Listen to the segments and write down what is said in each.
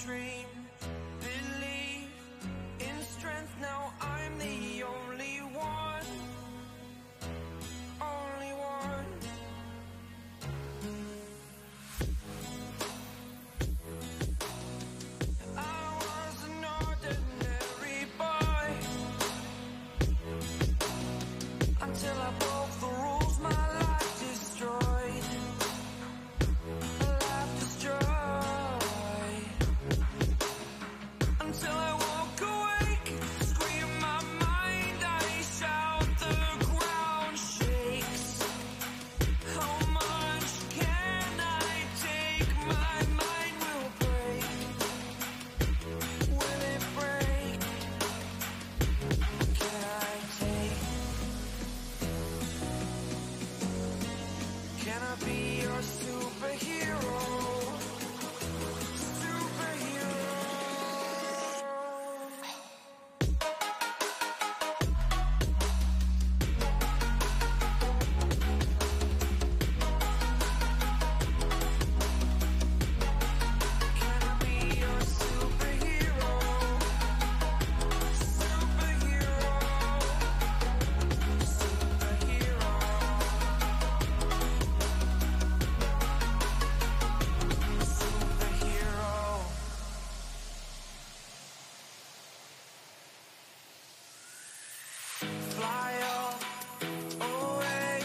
dream, believe in strength. Now I'm the only one, only one. I was an ordinary boy until I broke the rules. My life destroyed, life destroyed. Until I walk awake, scream my mind, I shout, the ground shakes. How much can I take? My mind will break. Will it break? Can I take? Can I be your superhero? Fly off away.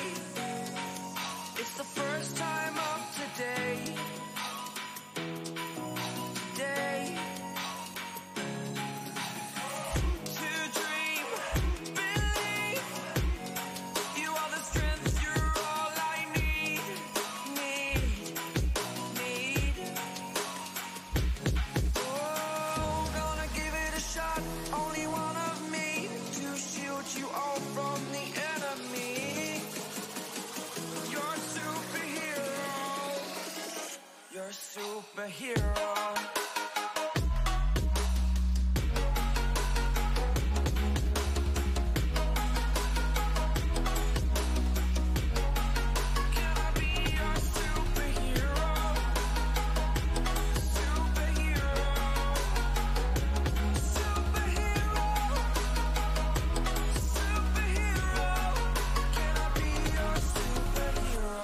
It's the first time of today. Today. To dream, believe. You are the strength, you're all I need. Need. Oh, gonna give it a shot. Only one of me to shield you all from the enemy. You're a superhero. You're a superhero. Can I be your superhero? Superhero. Superhero. Superhero. Can I be your superhero?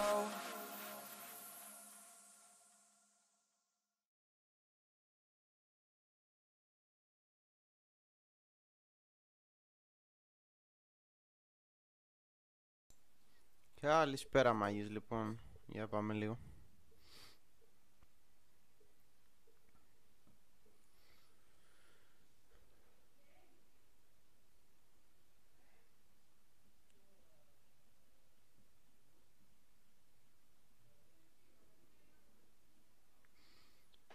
Καλησπέρα μάγες, λοιπόν, για πάμε λίγο.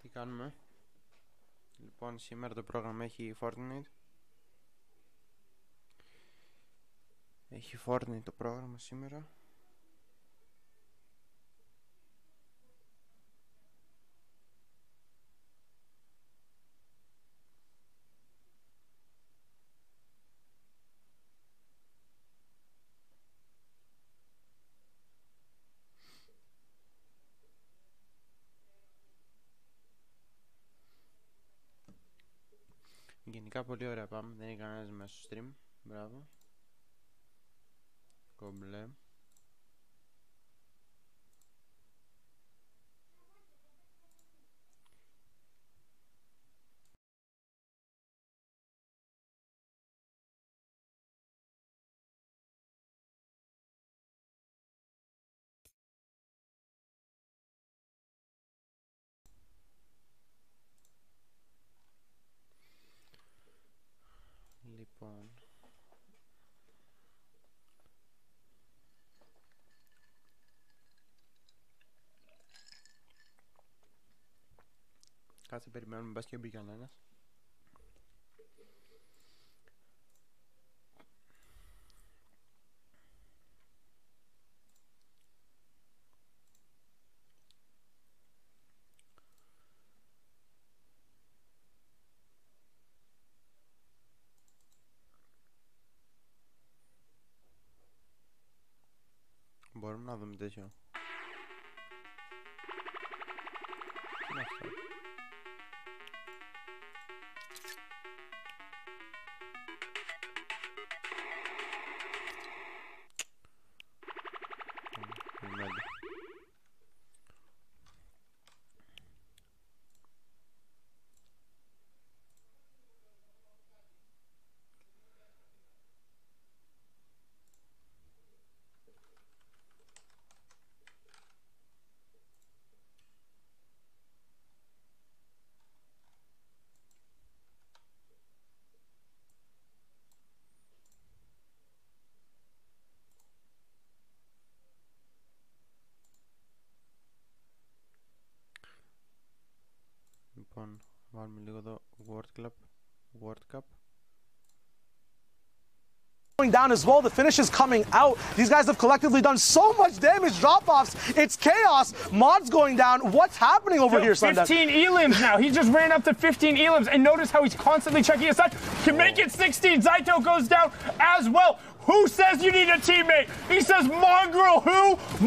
Τι κάνουμε? Λοιπόν, σήμερα το πρόγραμμα έχει Fortnite. Έχει Fortnite το πρόγραμμα σήμερα. Γενικά πολύ ωραία πάμε, δεν είναι κανένας μέσα στο stream. Μπράβο. Κομπλέ. Λοιπόν, κάτσε περιμένουμε, μπας και μπει κανένας. Μπορούμε να δούμε τέτοιο. Τι είναι αυτό? Λοιπόν, βάλουμε λίγο εδώ World Cup. Going down as well, the finish is coming out. These guys have collectively done so much damage, drop-offs, it's chaos. Mods going down, what's happening over here, Sunday? 15 elims now, he just ran up to 15 elims, and notice how he's constantly checking his side. Can make it 16, Zaito goes down as well. Who says you need a teammate? He says, Mongrel, who?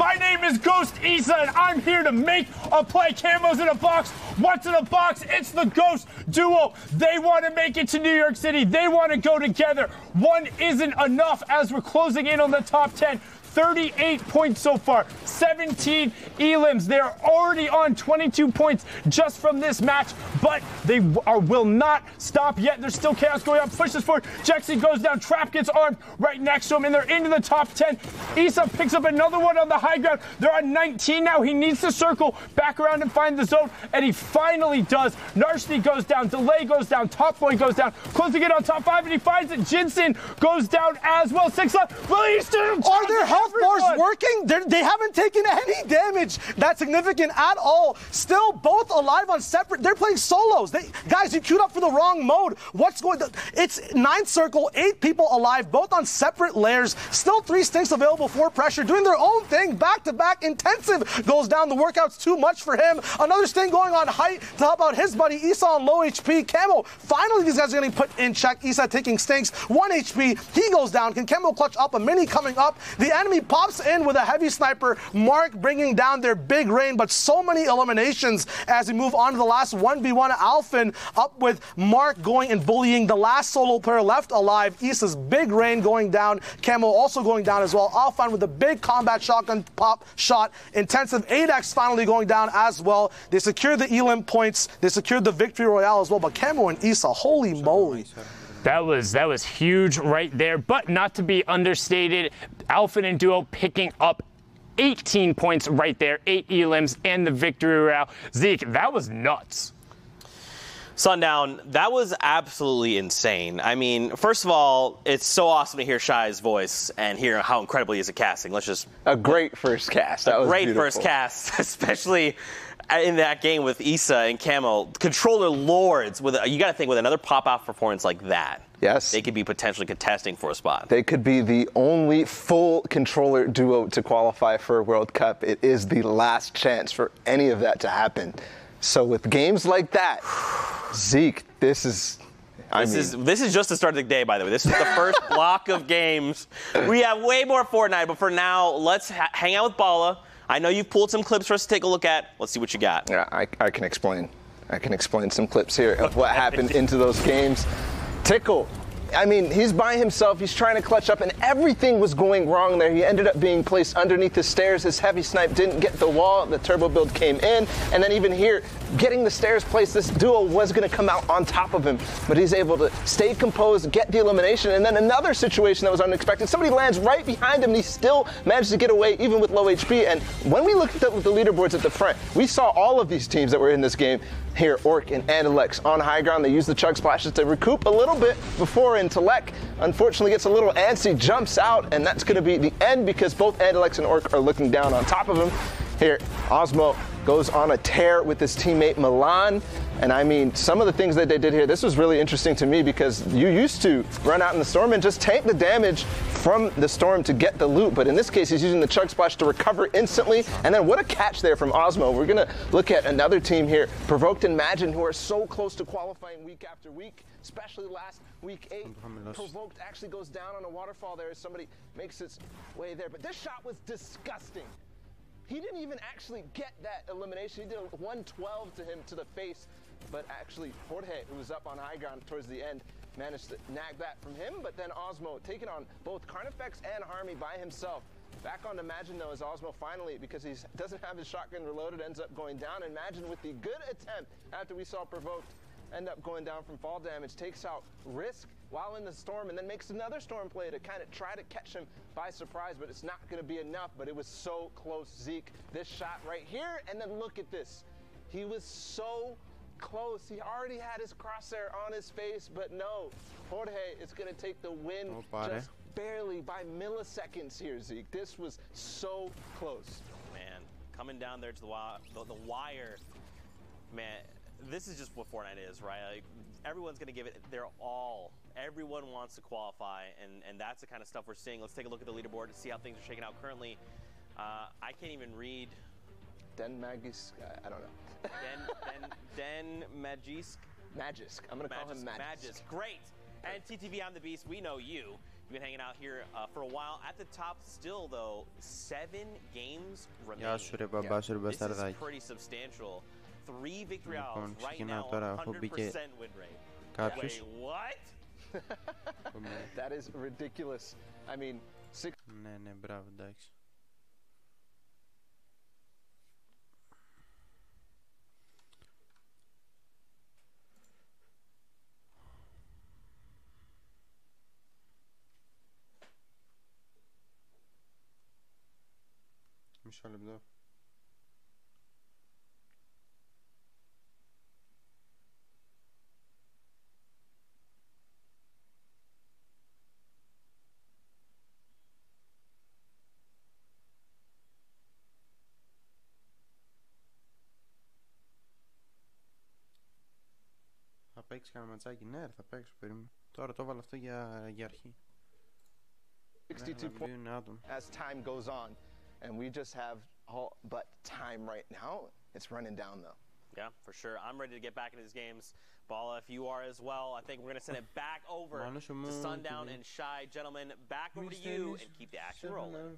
My name is Ghost Issa, and I'm here to make a play. Camo's in a box. What's in a box? It's the Ghost duo. They want to make it to New York City. They want to go together. One isn't enough as we're closing in on the top 10. 38 points so far, 17 elims. They're already on 22 points just from this match, but they will not stop yet. There's still chaos going on. Pushes forward. Jexy goes down. Trap gets armed right next to him, and they're into the top 10. Issa picks up another one on the high ground. They're on 19 now. He needs to circle back around and find the zone, and he finally does. Narshni goes down. Delay goes down. Top Boy goes down. Closing in on top 5, and he finds it. Jinsen goes down as well. 6 left. Released him. Are there health bars working? They haven't taken any damage that's significant at all. Still both alive on separate. They're playing solos. Guys, you queued up for the wrong mode. What's going on? It's 9th circle, 8 people alive, both on separate layers. Still 3 stinks available for pressure, doing their own thing. Back-to-back intensive goes down. The workout's too much for him. Another sting going on height to help out his buddy Issa on low HP. Camo, finally these guys are getting put in check. Issa taking stinks. 1 HP. He goes down. Can Camo clutch up a mini coming up? The enemy pops in with a heavy sniper. Mark bringing down their big rain, but so many eliminations as we move on to the last 1v1. Alphen up with Mark going and bullying the last solo player left alive. Issa's big rain going down. Camo also going down as well. Alphen with a big combat shotgun pop shot. Intensive 8x finally going down as well. They secured the elim points. They secured the victory royale as well, but Camo and Issa, holy moly. That was huge right there, but not to be understated. Alphen and Duo picking up 18 points right there, 8 elims and the victory royale. Zeke, that was nuts. Sundown, that was absolutely insane. I mean, first of all, it's so awesome to hear Shai's voice and hear how incredible he is at casting. Let's just... A great first cast. That was great beautiful. First cast, especially in that game with Issa and Camo. Controller lords, you got to think with another pop-off performance like that. Yes. They could be potentially contesting for a spot. They could be the only full controller duo to qualify for a World Cup. It is the last chance for any of that to happen. So with games like that, Zeke, this is just the start of the day, by the way. This is the first block of games. We have way more Fortnite, but for now, let's hang out with Bala. I know you've pulled some clips for us to take a look at. Let's see what you got. Yeah, I can explain. I can explain some clips here of what happened into those games. Tickle. I mean, he's by himself. He's trying to clutch up, and everything was going wrong there. He ended up being placed underneath the stairs. His heavy snipe didn't get the wall. The turbo build came in, and then even here, getting the stairs placed, this duo was going to come out on top of him, but he's able to stay composed, get the elimination, and then another situation that was unexpected. Somebody lands right behind him, and he still managed to get away, even with low HP. And when we looked at the leaderboards at the front, we saw all of these teams that were in this game. Here, Orc and Andalex on high ground. They use the chug splashes to recoup a little bit before Telek unfortunately gets a little antsy, jumps out, and that's going to be the end because both Andalex and Orc are looking down on top of him. Here, Osmo goes on a tear with his teammate Milan. And I mean, some of the things that they did here, this was really interesting to me because you used to run out in the storm and just tank the damage from the storm to get the loot. But in this case, he's using the chug splash to recover instantly. And then what a catch there from Osmo. We're going to look at another team here, Provoked and Imagine, who are so close to qualifying week after week, especially last week 8. Provoked actually goes down on a waterfall there as somebody makes its way there. But this shot was disgusting. He didn't even actually get that elimination. He did a 112 to him to the face, but actually Jorge, who was up on high ground towards the end, managed to nag that from him. But then Osmo taking on both Carnifex and Harmy by himself. Back on Imagine though, as Osmo finally, because he doesn't have his shotgun reloaded, ends up going down. Imagine with the good attempt after we saw Provoked end up going down from fall damage, takes out Risk while in the storm, and then makes another storm play to kind of try to catch him by surprise, but it's not going to be enough. But it was so close, Zeke. This shot right here, and then look at this. He was so close. He already had his crosshair on his face, but no. Jorge is going to take the win just barely by milliseconds here, Zeke. This was so close. Man, coming down there to the wire, man. this is just what Fortnite is, right? Like, everyone's going to give it their all. Everyone wants to qualify, and that's the kind of stuff we're seeing. Let's take a look at the leaderboard to see how things are shaking out currently. I can't even read. Den Magisk, I don't know. Den Magisk? Magisk. I'm going to call him Magisk. Magisk. Great. And TTV, I'm the Beast. We know you. You've been hanging out here for a while. At the top still, though, 7 games remaining. This is pretty substantial. 3 victory hours right now, 100% win rate. Wait, what? That is ridiculous. I mean, 6... Ναι, μπράβο, εντάξει. Μισό λεπτό. Θα παίξει κανένα ματσάκι? Ναι, θα παίξω, περίμενε. Τώρα το έβαλα αυτό για αρχή. 62 points as time goes on, and we just have all but time right now. It's running down though. Yeah, for sure. I'm ready to get back into these games. Bala, if you are as well, I think we're going to send it back over to Sundown and Shy. Gentlemen, back over to you and keep the action rolling.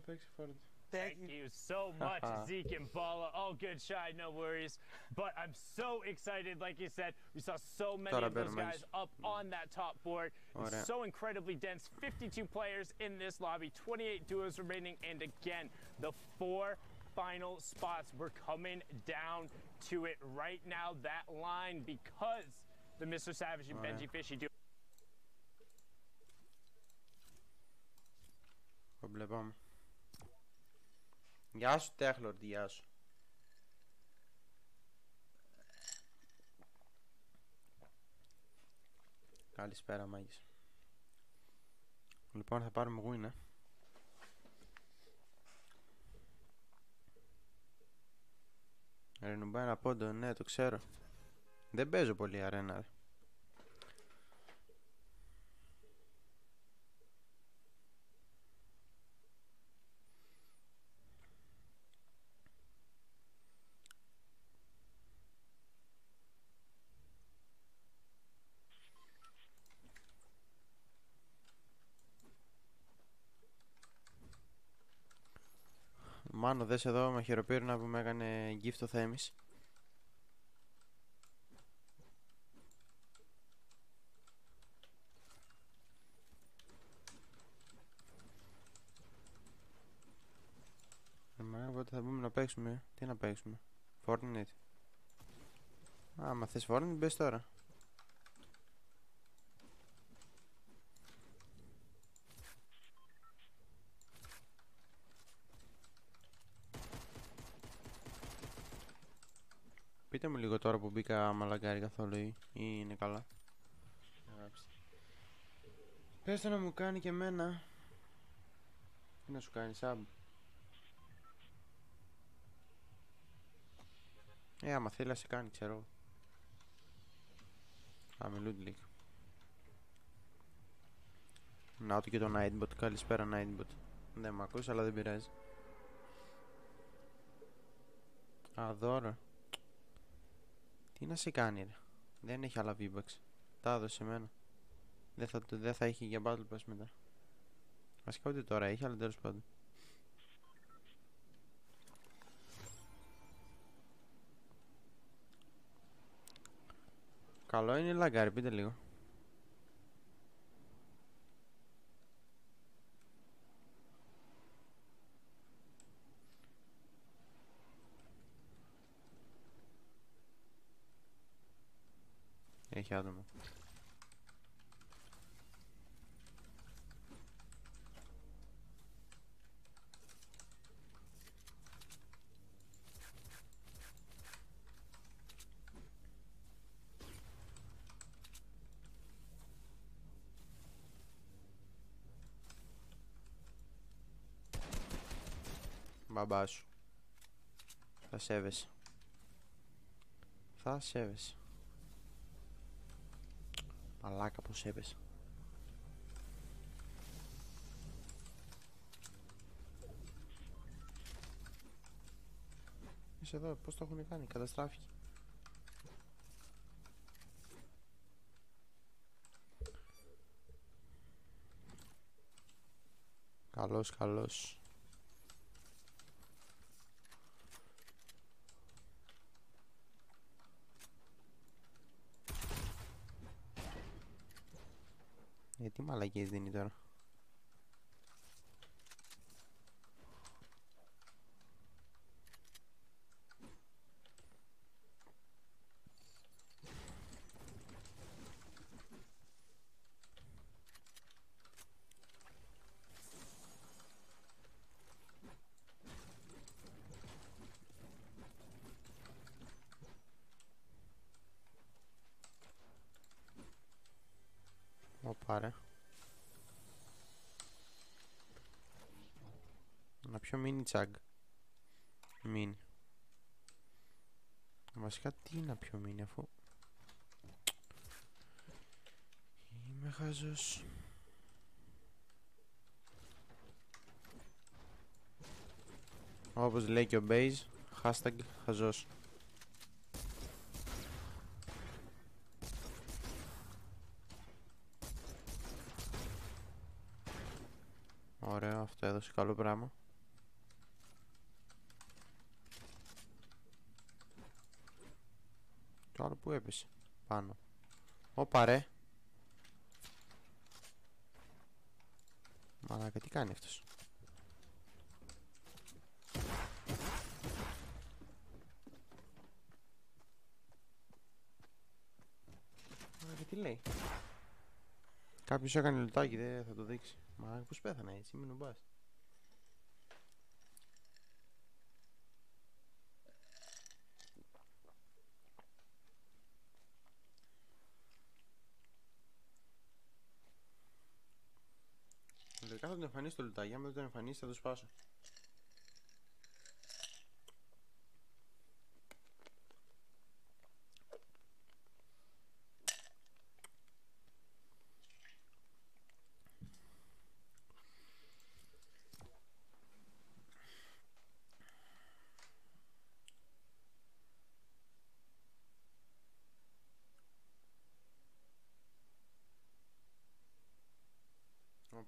Thank you so much, Zeke and Bala. All good, Shy, no worries. But I'm so excited, like you said. We saw so many of those guys up on that top board. It's so incredibly dense. 52 players in this lobby, 28 duos remaining, and again, the 4 final spots. We're coming down to it right now, that line, because the Mr. Savage and Benji Fishy do. Βλέπαμε. Γεια σου Τέχλορντ, γεια σου. Καλησπέρα μάγες. Λοιπόν θα πάρουμε win, Ρενουμπά ένα πόντο, ναι το ξέρω. Δεν παίζω πολύ αρένα. Μάνο, δες εδώ με χειροπύρωνα που με έκανε gift ο Θέμης. Οπότε θα μπούμε να παίξουμε. Τι να παίξουμε? Fortnite. Άμα θες Fortnite μπες τώρα. Πείτε μου λίγο τώρα που μπήκα μαλαγκάρι καθόλου ή είναι καλά. Πες το να μου κάνει και εμένα. Τι να σου κάνει, sub? Άμα θέλει να σε κάνει, ξέρω. Πάμε Ludwig. Να του και το Nightbot. Καλησπέρα Nightbot. Δεν μ' ακούς αλλά δεν πειράζει. Α, δώρο. Τι να σε κάνει ρε? Δεν έχει άλλα V-Bucks. Τα έδωσε εμένα. Δεν θα έχει για Battle Pass μετά. Βασικά ούτε τώρα έχει, αλλά τέλος πάντων. Καλό είναι λαγκάρι, πείτε λίγο. Έχει άτομο. Μπαμπά σου. Θα σέβεσαι. Θα σέβεσαι. Μαλάκα πως έπεσε. Είσαι εδώ, πως το έχουν κάνει, καταστράφηκε. Καλός, καλός. Τι μαλακίες δίνει τώρα. Πάρε. Να πιω mini τσάγκ. Mini. Βασικά τι να πιω mini αφού είμαι χαζός. Όπως λέει και ο Base, hashtag χαζός. Ωραίο, αυτό έδωσε καλό πράγμα. Το άλλο που έπεσε πάνω. Όπα ρε. Μαλάκα, τι κάνει αυτός. Μαλάκα, τι λέει. Κάποιος έκανε λουτάκι, δεν θα το δείξει. Μα πως πέθανα έτσι, μην νουμπάς. Λογικά θα τον εμφανίσει το λουτάκι, άμα δεν τον εμφανίσει θα το σπάσω.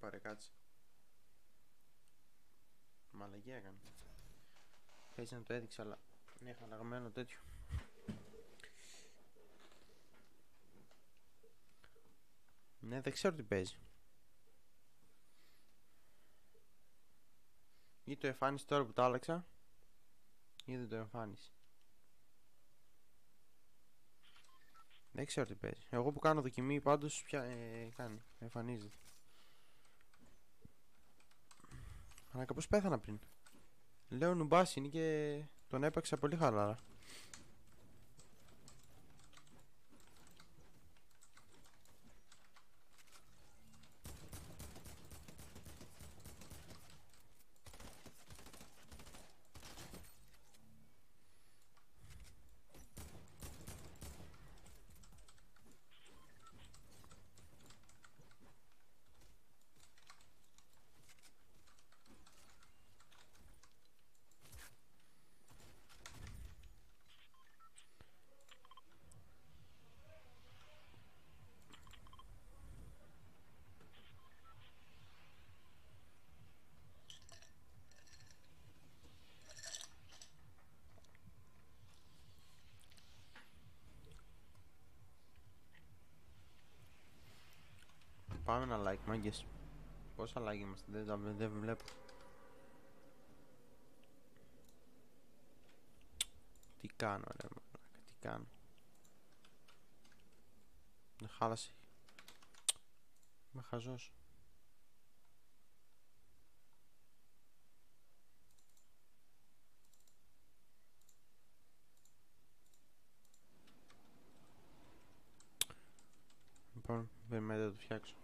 Πάρε, κάτσε. Μαλακία έκανε. Έτσι να το έδειξα, αλλά είναι χαλαγμένο τέτοιο. Ναι, δεν ξέρω τι παίζει. Ή το εμφάνισε τώρα που το άλλαξα, ή δεν το εμφάνισε. Δεν ξέρω τι παίζει. Εγώ που κάνω δοκιμή πάντως πια κάνει, εμφανίζεται. Αλλά κάπως πέθανα πριν. Λέω νουμπάς είναι και τον έπαιξα πολύ χαλάρα. Πάμε ένα like, μάγκες. Πόσα like είμαστε, δεν βλέπω. Τι κάνω ρε μαλάκα, τι κάνω. Χάλασε. Είμαι χαζός. Λοιπόν, περιμένετε να το φτιάξω.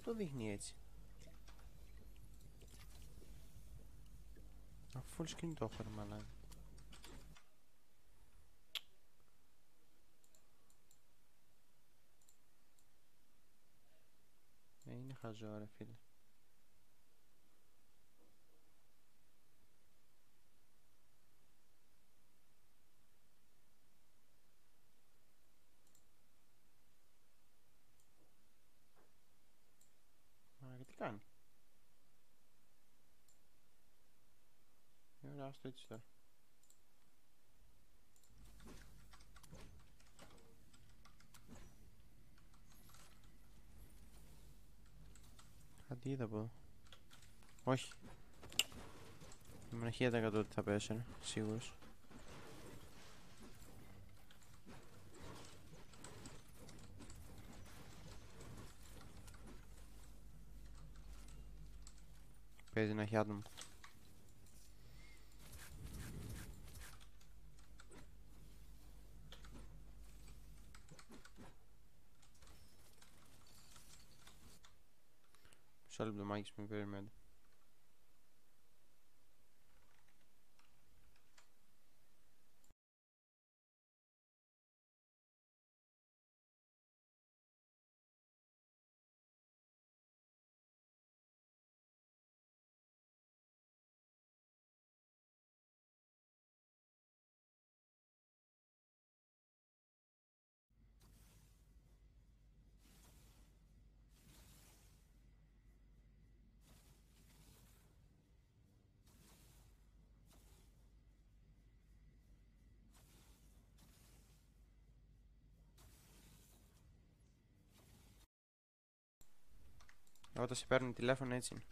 το δείχνει έτσι? Αφού full screen το έχω ρε μαλάκα. Είναι χαζό ρε φίλε. Τι κάνει? Ωραία, άστο έτσι τώρα. Κάτι είδα από εδώ. Όχι. Ήμουν 1000% ότι θα πέσω, σίγουρος. Παίζει να έχει άτομο. Μισό λεπτό μάκης με περιμένετε. Όταν σε παίρνει τηλέφωνο έτσι είναι.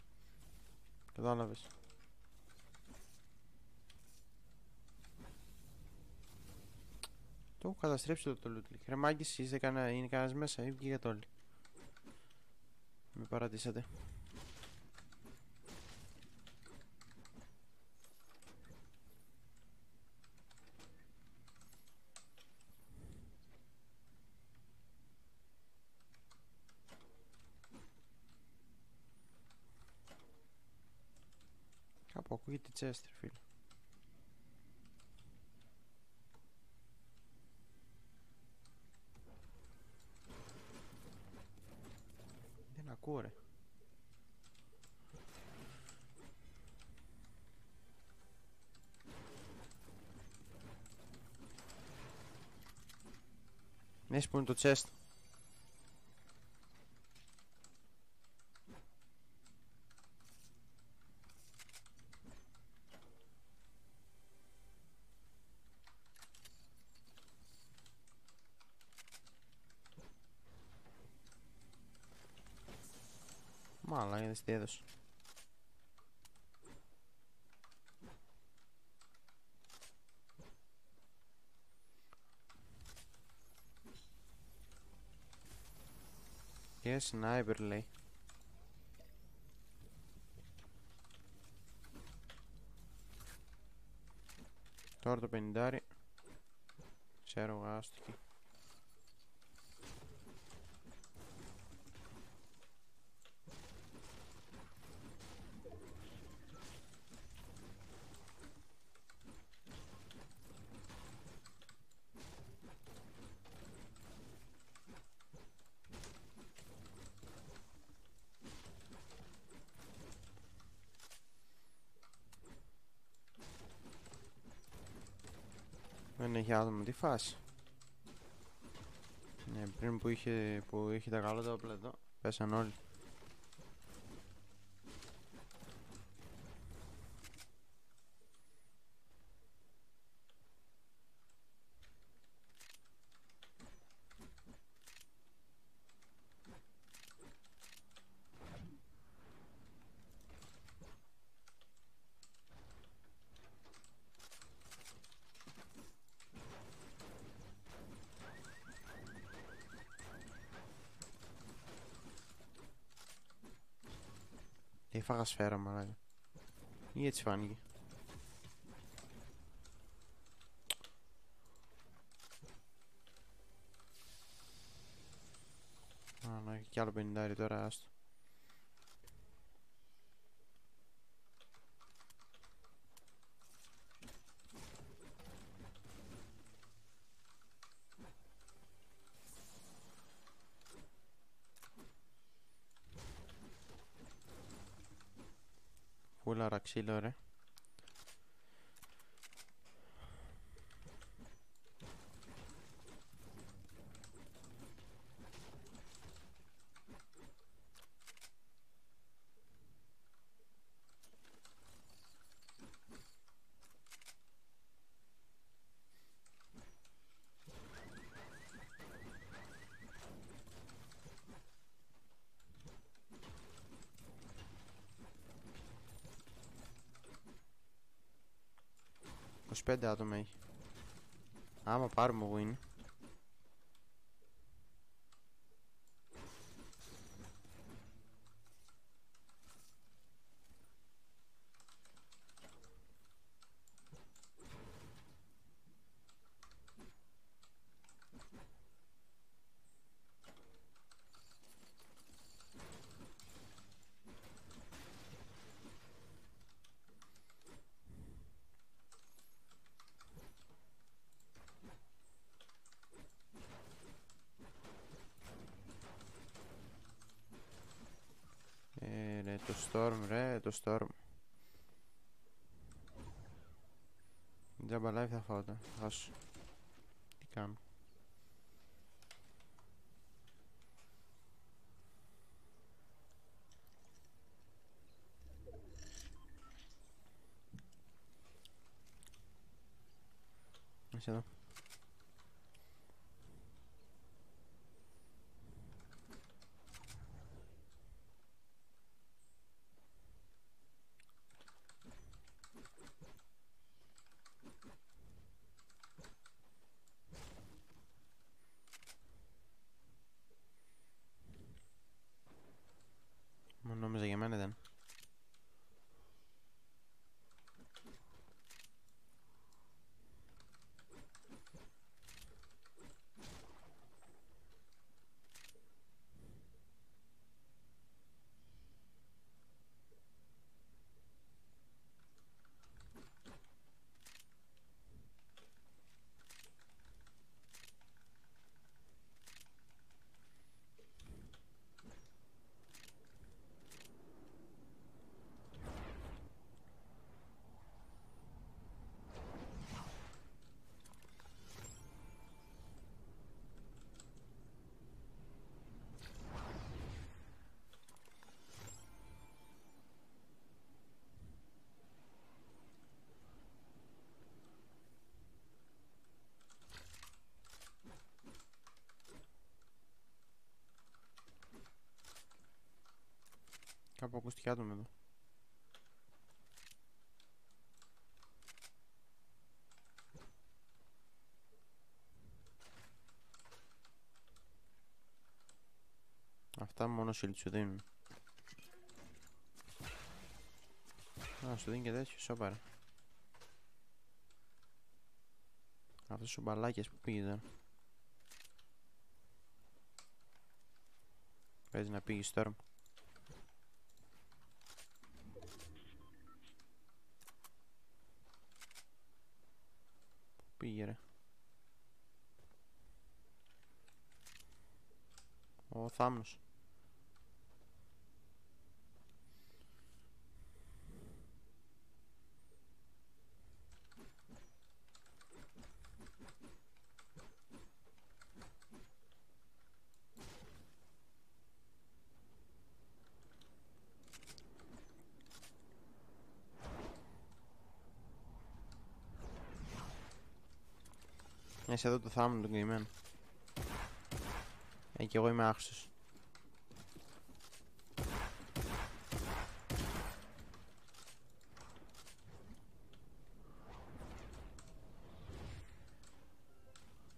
Κατάλαβες. Το έχω καταστρέψει το loot. Ρε μάγκες, είναι κανένας μέσα ή βγήκατε όλοι? Με παρατήσατε. Κάπου ακούγεται τσέστρ φίλε. Δεν ακούω ρε. Ναι, που είναι το chest. Μάλα, είδες τι έδωσε. Και sniper λέει. Τώρα το 50. Ξέρω γάστο εκεί. Δεν έχει άτομο, τι φάση. Ναι, πριν που είχε τα καλά τα όπλα εδώ, πέσαν όλοι. Έφαγα σφαίρα μαλάκα. Ή έτσι φάνηκε. Α, να έχει κι άλλο 50 τώρα, άστο. $20 ξύλο ρε. $25 άτομα έχει. Άμα πάρουμε win. Ρε το Storm ρε, το Storm. Τζάμπα live θα φάω τώρα, θα χάσω. Τι κάνω. Είσαι εδώ. Νόμιζα για μένα ήταν. Κάπου ακουστικά του εδώ. Αυτά μόνο shield σου δίνουν. Α, σου δίνει και τέτοιο, σώπαρα. Αυτός ο μπαλάκιας που πήγε τώρα. Παίζει να πήγε Storm. Πήγε ρε. Ο Θάμνος. Είσαι εδώ το θάμνο τον καημένο. Και εγώ είμαι άχσος.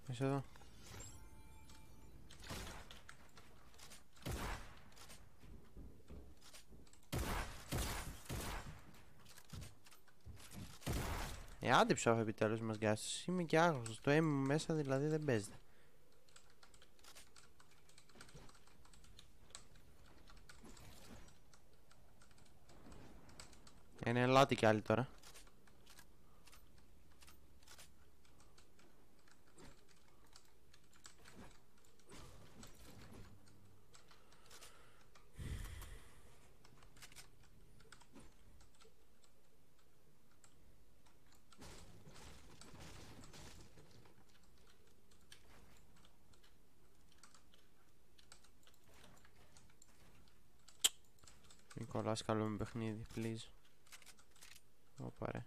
Είσαι εδώ. Άντε ψάχνω επιτέλους μας γκάσεις. Είμαι και άγνωστος. Το aim μου μέσα δηλαδή δεν παίζεται. Είναι ελάτι κι άλλοι τώρα. Κολλάς καλό με παιχνίδι, please. Ωπα ρε.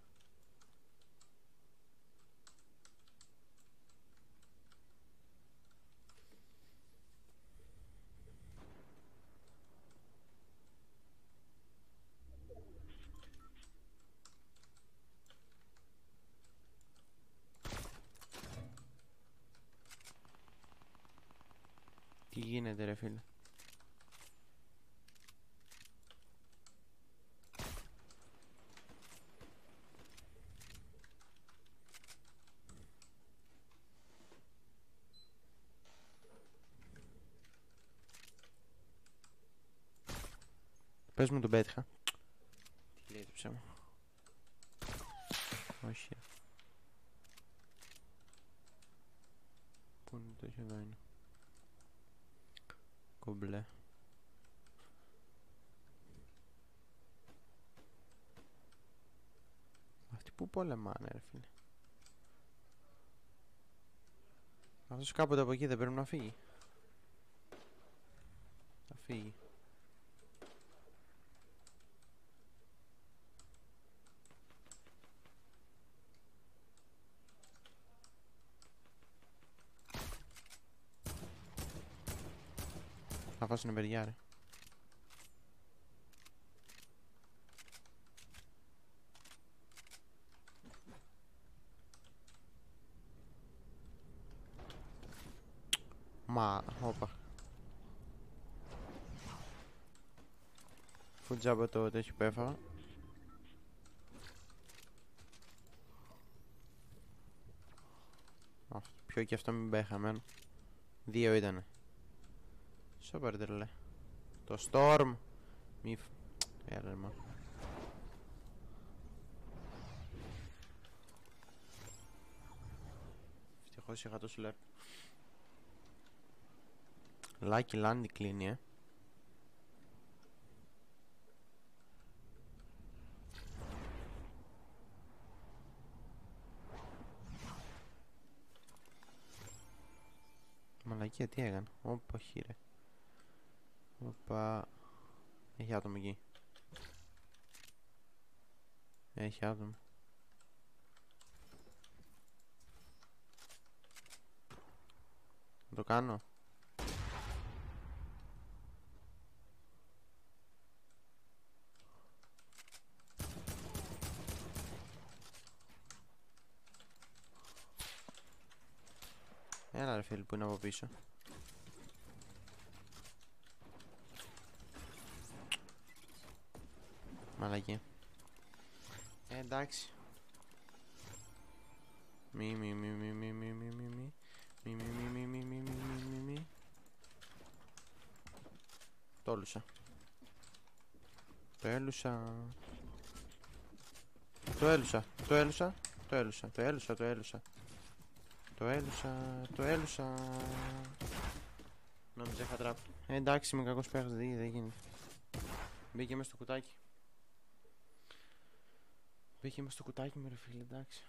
Τι γίνεται ρε φίλε? Πες μου τον πέτυχα. Τι λέει το ψέμα? Όχι. Πού είναι το? Έχει εδώ είναι. Κομπλέ. Αυτοί που πολεμάνε ρε φίλε? Αυτός κάποτε από εκεί δεν πρέπει να φύγει? Θα φύγει. Θα φάσουνε παιδιά ρε. Μα, όπα. Φουτζάμπα το τέτοιο που έφαγα. Ποιο και αυτό μην πάει χαμένο. 2 ήτανε. Σοπερ τρελέ. Το Storm. Μη έλα μα. Ευτυχώς είχα το σλέπ. Lucky Landy κλείνει Μαλακία τι έκανε? Όπα χείρε. Οπα. Έχει άτομο εκεί. Έχει άτομο. Να το κάνω. Έλα ρε φίλοι που είναι από πίσω. Μαλακή. Εντάξει. Μη. Το έλουσα. Νόμιζα είχα τραπ. Εντάξει είμαι κακός παίχτης, δεν γίνεται. Μπήκε μες στο κουτάκι. Μπήκε μες στο κουτάκι μου ρε φίλε, εντάξει.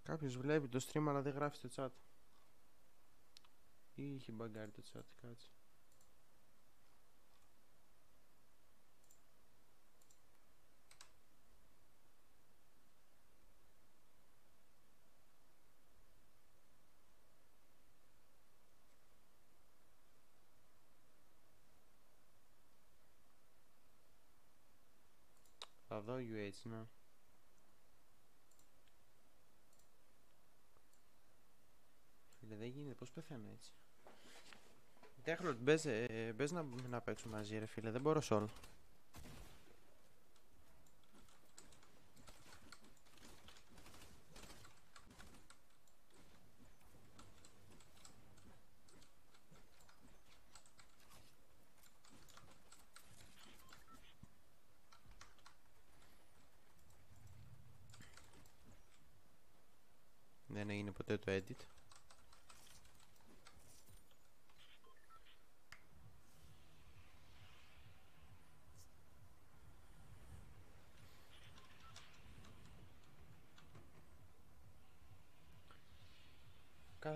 Κάποιος βλέπει το stream αλλά δεν γράφει στο chat. Ή είχε μπαγκάρει το chat, κάτσε. Θα δω UH, ναι. Φίλε δεν γίνεται, πως πεθαίνω έτσι. Τέχνο, μπες να παίξουμε μαζί ρε φίλε, δεν μπορώ solo. Δεν έγινε ποτέ το edit.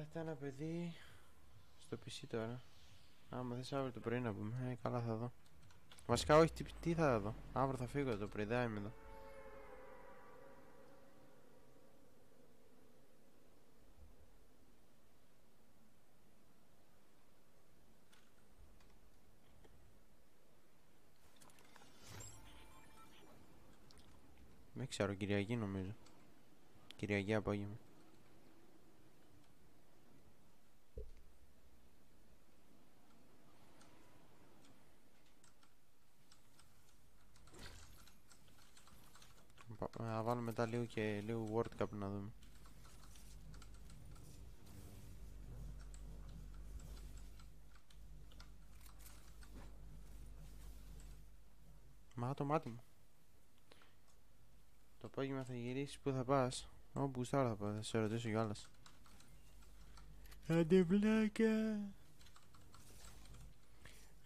έρθει ένα παιδί στο PC τώρα. Άμα θες αύριο το πρωί να πούμε, καλά θα δω. Βασικά όχι, τι θα δω. Αύριο θα φύγω το πρωί, δεν είμαι εδώ. Δεν ξέρω, Κυριακή νομίζω. Κυριακή απόγευμα. Θα βάλω μετά λίγο και λίγο World Cup να δούμε. Μα το μάτι μου. Το απόγευμα θα γυρίσεις, πού θα πας? Όπου γουστάρω θα πάω, θα σε ρωτήσω κιόλας. Άντε βλάκα.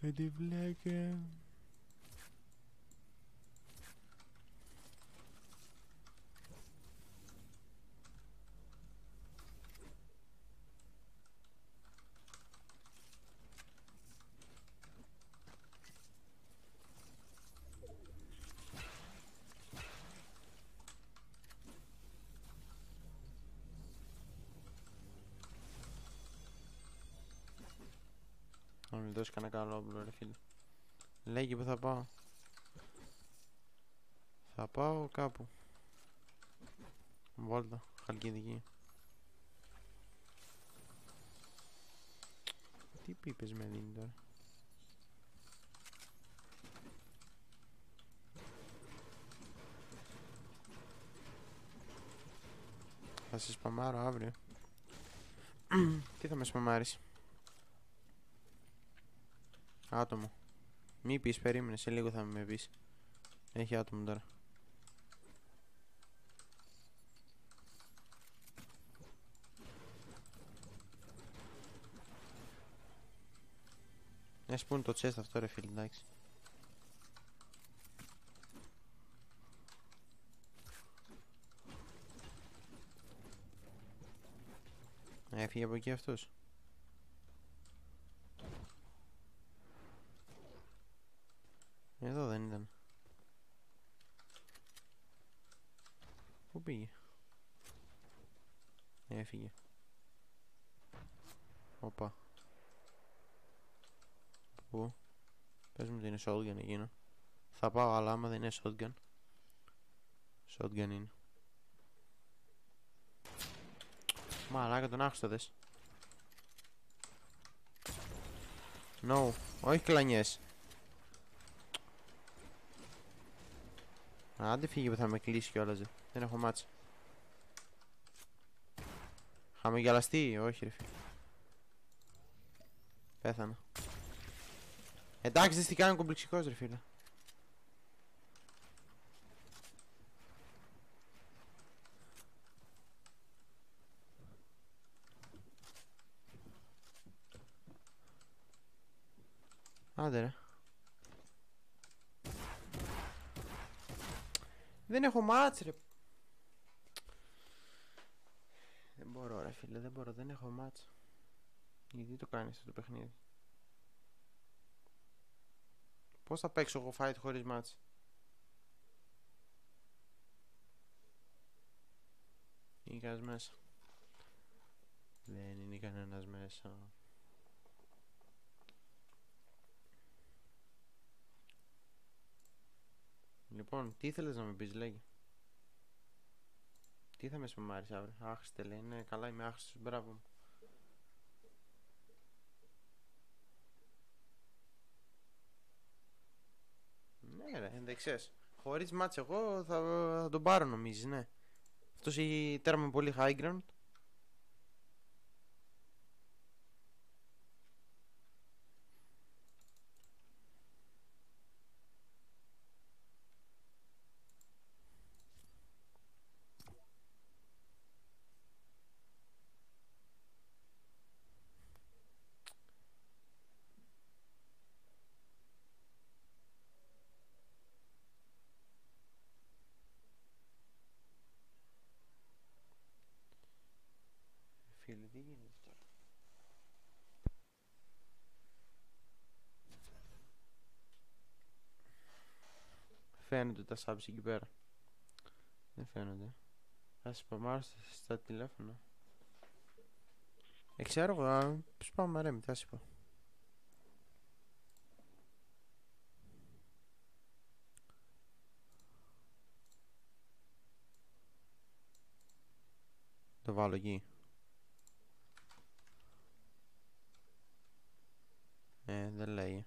Άντε βλάκα. Να μην δώσει κανένα καλό όπλο ρε φίλε. Λέγει που θα πάω. Θα πάω κάπου. Βόλτα, Χαλκιδική. Τι πίπες με δίνει τώρα? Θα σε σπαμάρω αύριο. Τι θα με σπαμάρεις? Άτομο. Μη πεις, περίμενε, σε λίγο θα με πεις. Έχει άτομο τώρα. Πού είναι το chest αυτό ρε φίλε, εντάξει. Έφυγε από εκεί αυτός. Εδώ δεν ήταν. Πού πήγε? Έφυγε. Οπα. Πού? Πες μου ότι είναι shotgun εκείνο. Θα πάω, αλλά άμα δεν είναι shotgun. Shotgun είναι. Μαλάκα, τον άκουσα δες. No, όχι κλανιές. Άντε φύγει που θα με κλείσει κιόλας. Δεν έχω μάτσα. Χαμογελαστή, όχι ρε φίλε. Πέθανα. Εντάξει, δεν τι κάνει κομπλεξικός ρε φίλε. Άντε ρε. Δεν έχω μάτς ρε. Δεν μπορώ ρε φίλε, δεν μπορώ, δεν έχω μάτς. Γιατί το κάνεις αυτό το παιχνίδι? Πώς θα παίξω εγώ fight χωρίς μάτς? Είναι κανένας μέσα? Δεν είναι κανένας μέσα. Λοιπόν, τι ήθελες να με πεις, λέγει? Τι θα με σπαμάρεις αύριο? Άχρηστε λέει, ναι καλά είμαι άχρηστος, μπράβο μου. Ναι ρε, εντεξές. Χωρίς μάτς εγώ θα τον πάρω νομίζεις, ναι. Αυτός έχει τέρμα με πολύ high ground. φαίνονται τα subs εκεί πέρα. Δεν φαίνονται. Θα σπαμάρω στα τηλέφωνα. Ξέρω εγώ, σπάμε ρε, μετά είπα. Το βάλω εκεί. Δεν λέει.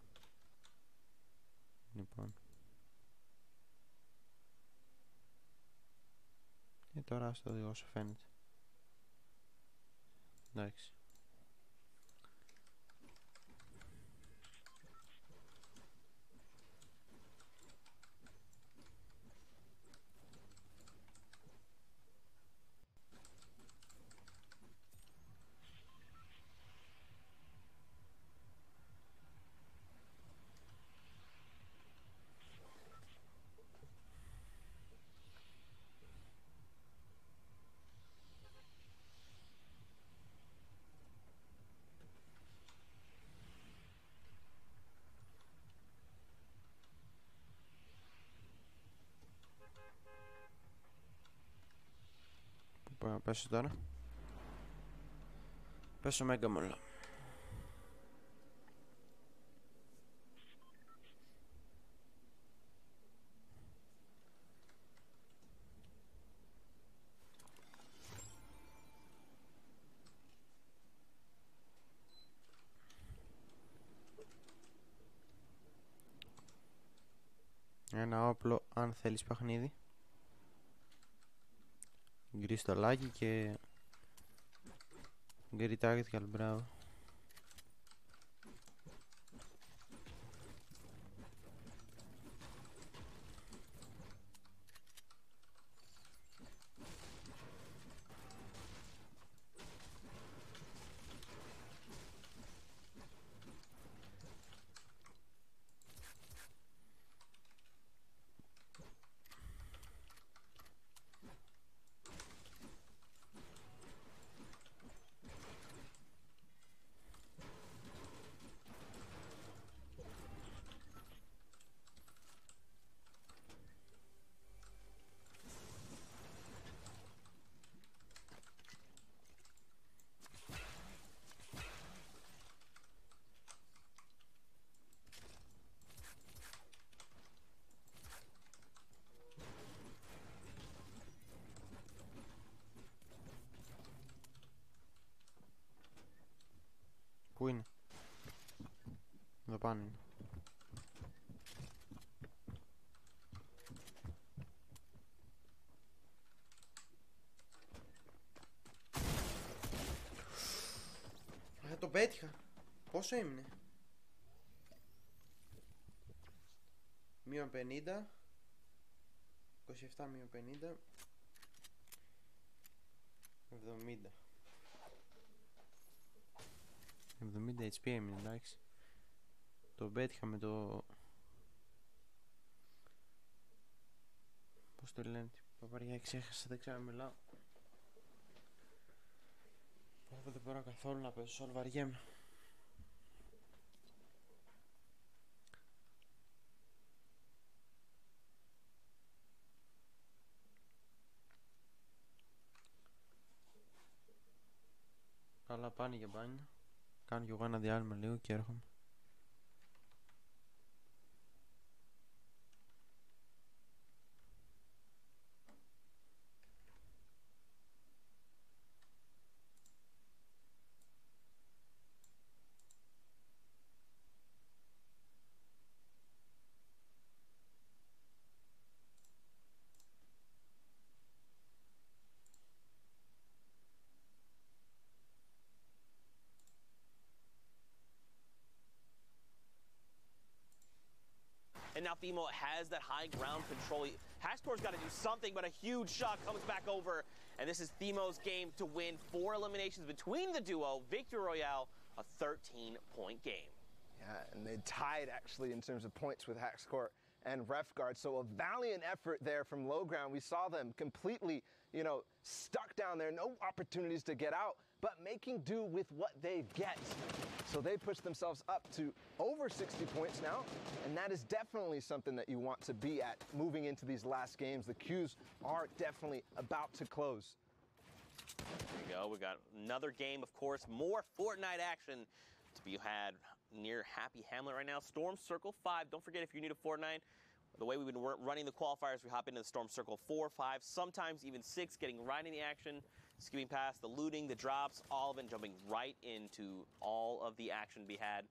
Λοιπόν. Τώρα ας το δω όσο φαίνεται. Εντάξει. Πέσω τώρα. Πέσω μέγκα μόλα. Ένα όπλο αν θέλεις παιχνίδι. Γκρι στο λάκι και γκρι tactical, μπράβο. Πού είναι? Εδώ πάνω είναι. Το πέτυχα. Πόσο έμεινε? Μείον 50. 27 μείον 50. 70. 70 HP έμεινε, εντάξει. Το πέτυχα με το... Πώς το λένε, τι παπαριά, ξέχασα, δεν ξέρω να μιλάω. Δεν μπορώ καθόλου να παίζω, βαριέμαι. Καλά, πάνε για μπάνια. Κάνω κι εγώ ένα διάλειμμα λίγο και έρχομαι. And now Themo has that high ground control. Hacksport's got to do something, but a huge shot comes back over. And this is Themo's game to win 4 eliminations between the duo. Victory Royale, a 13-point game. Yeah, and they tied actually in terms of points with Hacksport and ref guard. So a valiant effort there from low ground. We saw them completely, stuck down there, no opportunities to get out, but making do with what they get. So they push themselves up to over 60 points now, and that is definitely something that you want to be at moving into these last games. The queues are definitely about to close. There you go. We got another game, of course, more Fortnite action to be had near Happy Hamlet right now. Storm Circle 5. Don't forget, if you're new to Fortnite, the way we've been running the qualifiers, we hop into the Storm Circle 4, 5, sometimes even 6, getting right in the action, skipping past the looting, the drops, all of it, jumping right into all of the action to be had.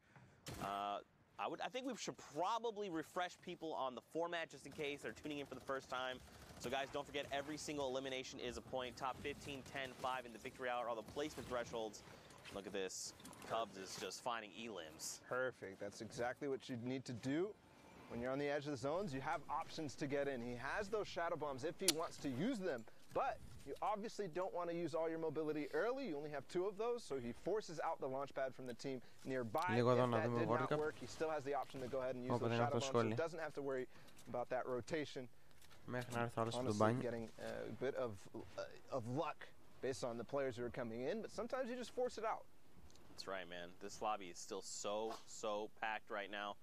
I think we should probably refresh people on the format just in case they're tuning in for the first time. So guys, don't forget, every single elimination is a point. Top 15, 10, 5 in the victory hour, all the placement thresholds. Look at this. Cubs is just finding elims. Perfect. That's exactly what you need to do. When you're on the edge of the zones, you have options to get in. He has those shadow bombs if he wants to use them, but you obviously don't want to use all your mobility early. You only have 2 of those, so he forces out the launch pad from the team nearby. If that did not work, he still has the option to go ahead and use those shadow bombs, so he doesn't have to worry about that rotation. Honestly, getting a bit of luck based on the players who are coming in, but sometimes you just force it out. That's right, man. This lobby is still so packed right now.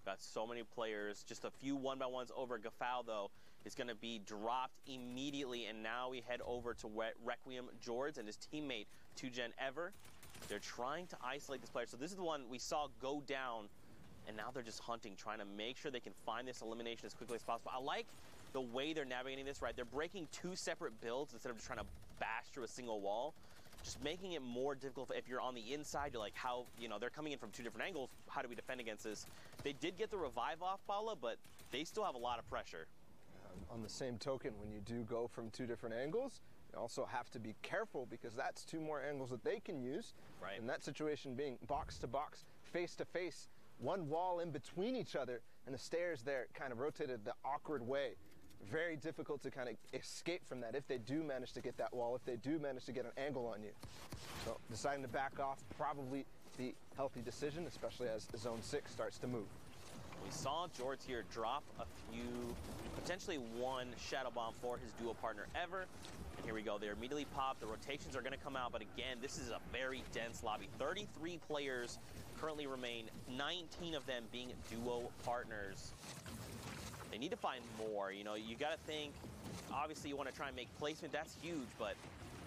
Got so many players. Just a few 1-by-1s over. Gafal, though, is going to be dropped immediately, and now we head over to Requiem George and his teammate, 2Gen Ever. They're trying to isolate this player. So this is the one we saw go down, and now they're just hunting, trying to make sure they can find this elimination as quickly as possible. I like the way they're navigating this, right? They're breaking 2 separate builds instead of just trying to bash through a single wall. Just making it more difficult. If you're on the inside, you're like, how, they're coming in from 2 different angles. How do we defend against this? They did get the revive off, Paula, but they still have a lot of pressure. On the same token, when you do go from 2 different angles, you also have to be careful because that's 2 more angles that they can use. Right. And that situation being box to box, face to face, 1 wall in between each other, and the stairs there kind of rotated the awkward way. Very difficult to kind of escape from that if they do manage to get that wall, if they do manage to get an angle on you. So deciding to back off, probably the healthy decision, especially as Zone 6 starts to move. We saw George here drop a few, potentially 1 shadow bomb for his duo partner Ever. And here we go, they're immediately popped. The rotations are going to come out, but again, this is a very dense lobby. 33 players currently remain, 19 of them being duo partners. They need to find more. You got to think, obviously you want to try and make placement. That's huge, but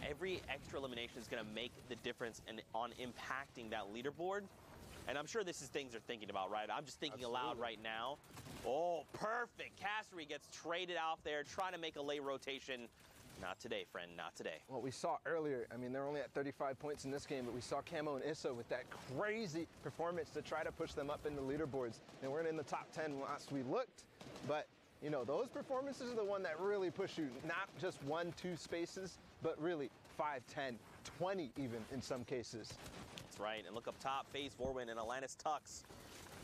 every extra elimination is going to make the difference on impacting that leaderboard. And I'm sure this is things they're thinking about, right? I'm just thinking aloud right now. Oh, perfect. Castery gets traded off there, trying to make a late rotation. Not today, friend, not today. What we saw earlier, I mean, they're only at 35 points in this game, but we saw Camo and Issa with that crazy performance to try to push them up in the leaderboards. They weren't in the top 10 last we looked, but those performances are the one that really push you, not just 1, 2 spaces, but really 5, 10, 20 even in some cases. That's right, and look up top, FaZe, Vorwin, and Atlantis Tux.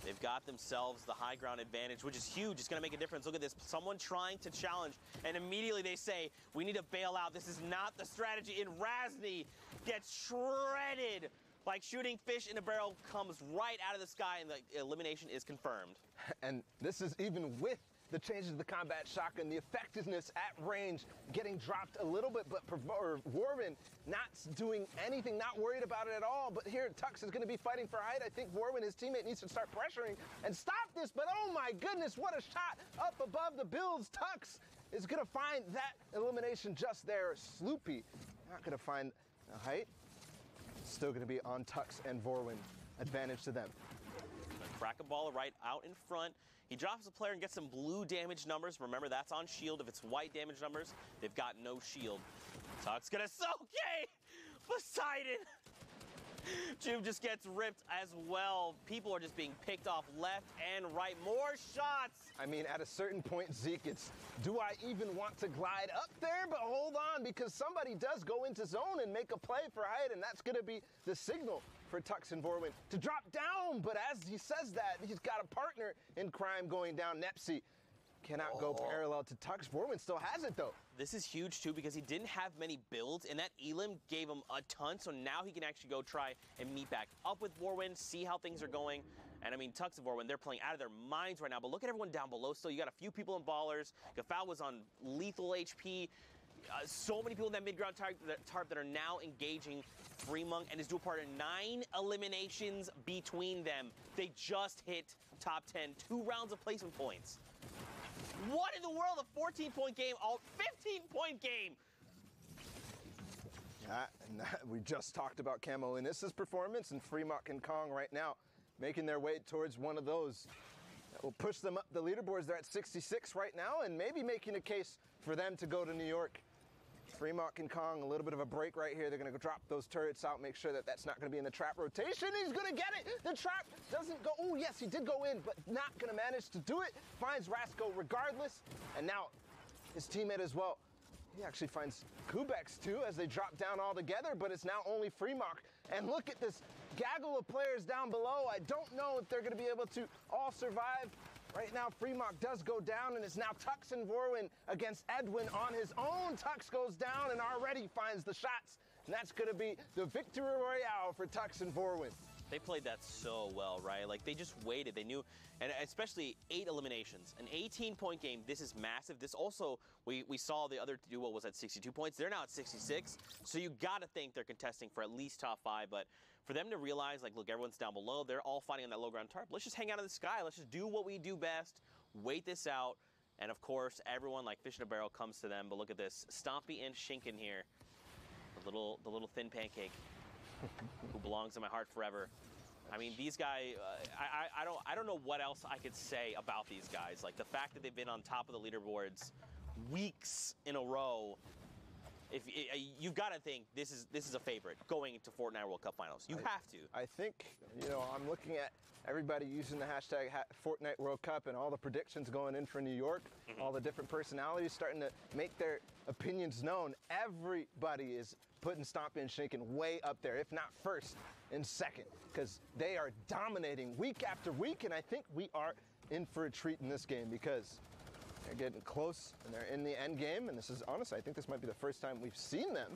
They've got themselves the high ground advantage, which is huge. It's going to make a difference. Look at this. Someone trying to challenge, and immediately they say, we need to bail out. This is not the strategy. And Razny gets shredded like shooting fish in a barrel, comes right out of the sky, and the elimination is confirmed. And this is even with the changes to the combat shotgun, the effectiveness at range getting dropped a little bit, but Warwin not doing anything, not worried about it at all. But here, Tux is going to be fighting for height. I think Warwin, his teammate, needs to start pressuring and stop this. But oh my goodness, what a shot up above the builds. Tux is going to find that elimination just there. Sloopy not going to find the height. Still going to be on Tux and Vorwin. Advantage to them. Crack a ball right out in front. He drops the player and gets some blue damage numbers. Remember, that's on shield. If it's white damage numbers, they've got no shield. Tuck's gonna soak. Poseidon. Juve just gets ripped as well. People are just being picked off left and right. More shots. I mean, at a certain point, Zeke, it's, do I even want to glide up there? But hold on, because somebody does go into zone and make a play for height, and that's going to be the signal for Tux and Vorwin to drop down. But as he says that, he's got a partner in crime going down. Nepsi cannot go parallel to Tux. Vorwin still has it, though. This is huge, too, because he didn't have many builds, and that Elim gave him a ton, so now he can actually go try and meet back up with Vorwin, see how things are going. And I mean, Tux and Vorwin, they're playing out of their minds right now, but look at everyone down below still. You got a few people in ballers. Gafal was on lethal HP. So many people in that mid-ground tarp that are now engaging Fremont and is due a part of 9 eliminations between them. They just hit top 10, 2 rounds of placement points. What in the world? A 14-point game, 15-point game. Yeah, and we just talked about Camo Innis's performance, and Fremont and Kong right now making their way towards one of those that will push them up the leaderboards. They're at 66 right now, and maybe making a case for them to go to New York. Fremont and Kong, a little bit of a break right here. They're going to drop those turrets out, make sure that that's not going to be in the trap rotation. He's going to get it. The trap doesn't go. Oh, yes, he did go in, but not going to manage to do it. Finds Rasco regardless, and now his teammate as well. He actually finds Kubex too as they drop down all together, but it's now only Fremont. And look at this gaggle of players down below. I don't know if they're going to be able to all survive. Right now, Fremont does go down, and it's now Tux and Vorwin against Edwin on his own. Tux goes down and already finds the shots. And that's going to be the victory royale for Tux and Vorwin. They played that so well, right? Like, they just waited. They knew, and especially 8 eliminations. An 18-point game, this is massive. This also, we saw the other duo was at 62 points. They're now at 66. So you got to think they're contesting for at least top 5. But for them to realize, like, look, everyone's down below. They're all fighting on that low ground tarp. Let's just hang out in the sky. Let's just do what we do best. Wait this out. And, of course, everyone, like fish in a barrel, comes to them. But look at this. Stompy and Shinken here. The little thin pancake. Who belongs in my heart forever. I mean, these guys, I don't know what else I could say about these guys. Like, the fact that they've been on top of the leaderboards weeks in a row, you've got to think this is a favorite going into Fortnite World Cup Finals. You have to. I think, I'm looking at everybody using the hashtag Fortnite World Cup and all the predictions going in for New York, all the different personalities starting to make their opinions known. Everybody is putting Stompy and Shinken way up there, if not first and second, because they are dominating week after week, and I think we are in for a treat in this game because they're getting close and they're in the end game, and this is honestly, I think this might be the first time we've seen them,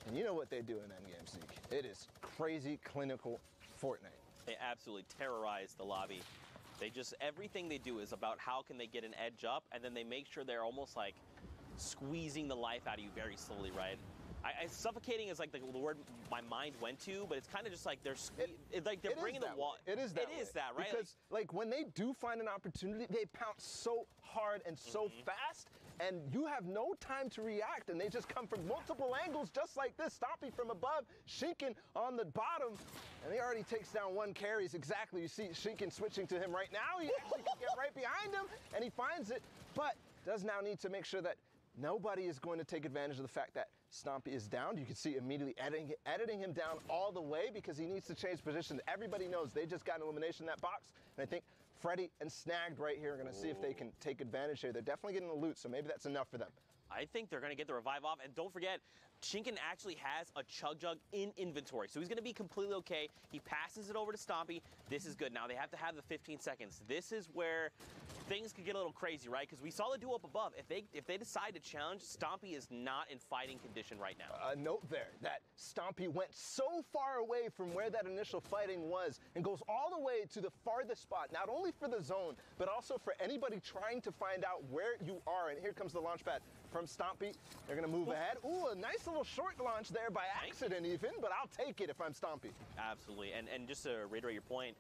and you know what they do in end game, Zeke. It is crazy clinical Fortnite. They absolutely terrorize the lobby. They just, everything they do is about how can they get an edge up, and then they make sure they're almost like squeezing the life out of you very slowly, right? Suffocating is like the word my mind went to, but it's kind of just like they're bringing the wall. It is that. It is that, right? Because like when they do find an opportunity, they pounce so hard and so fast, and you have no time to react, and they just come from multiple angles, just like this. Stompy from above, Shinken on the bottom, and he already takes down 1 carries exactly. You see Shinken switching to him right now. He actually can get right behind him, and he finds it, but does now need to make sure that nobody is going to take advantage of the fact that Stompy is down. You can see immediately editing him down all the way because he needs to change position. Everybody knows they just got an elimination in that box. And I think Freddy and Snagged right here are going to see if they can take advantage here. They're definitely getting the loot, so maybe that's enough for them. I think they're going to get the revive off. And don't forget, Shinken actually has a Chug Jug in inventory, so he's going to be completely okay. He passes it over to Stompy. This is good. Now they have to have the 15 seconds. This is where things could get a little crazy, right? Because we saw the duo up above. If they decide to challenge, Stompy is not in fighting condition right now. A note there that Stompy went so far away from where that initial fighting was and goes all the way to the farthest spot, not only for the zone, but also for anybody trying to find out where you are. And here comes the launch pad from Stompy. They're going to move ahead. Ooh, a nice little short launch there by accident even, but I'll take it if I'm Stompy. Absolutely. And just to reiterate your point,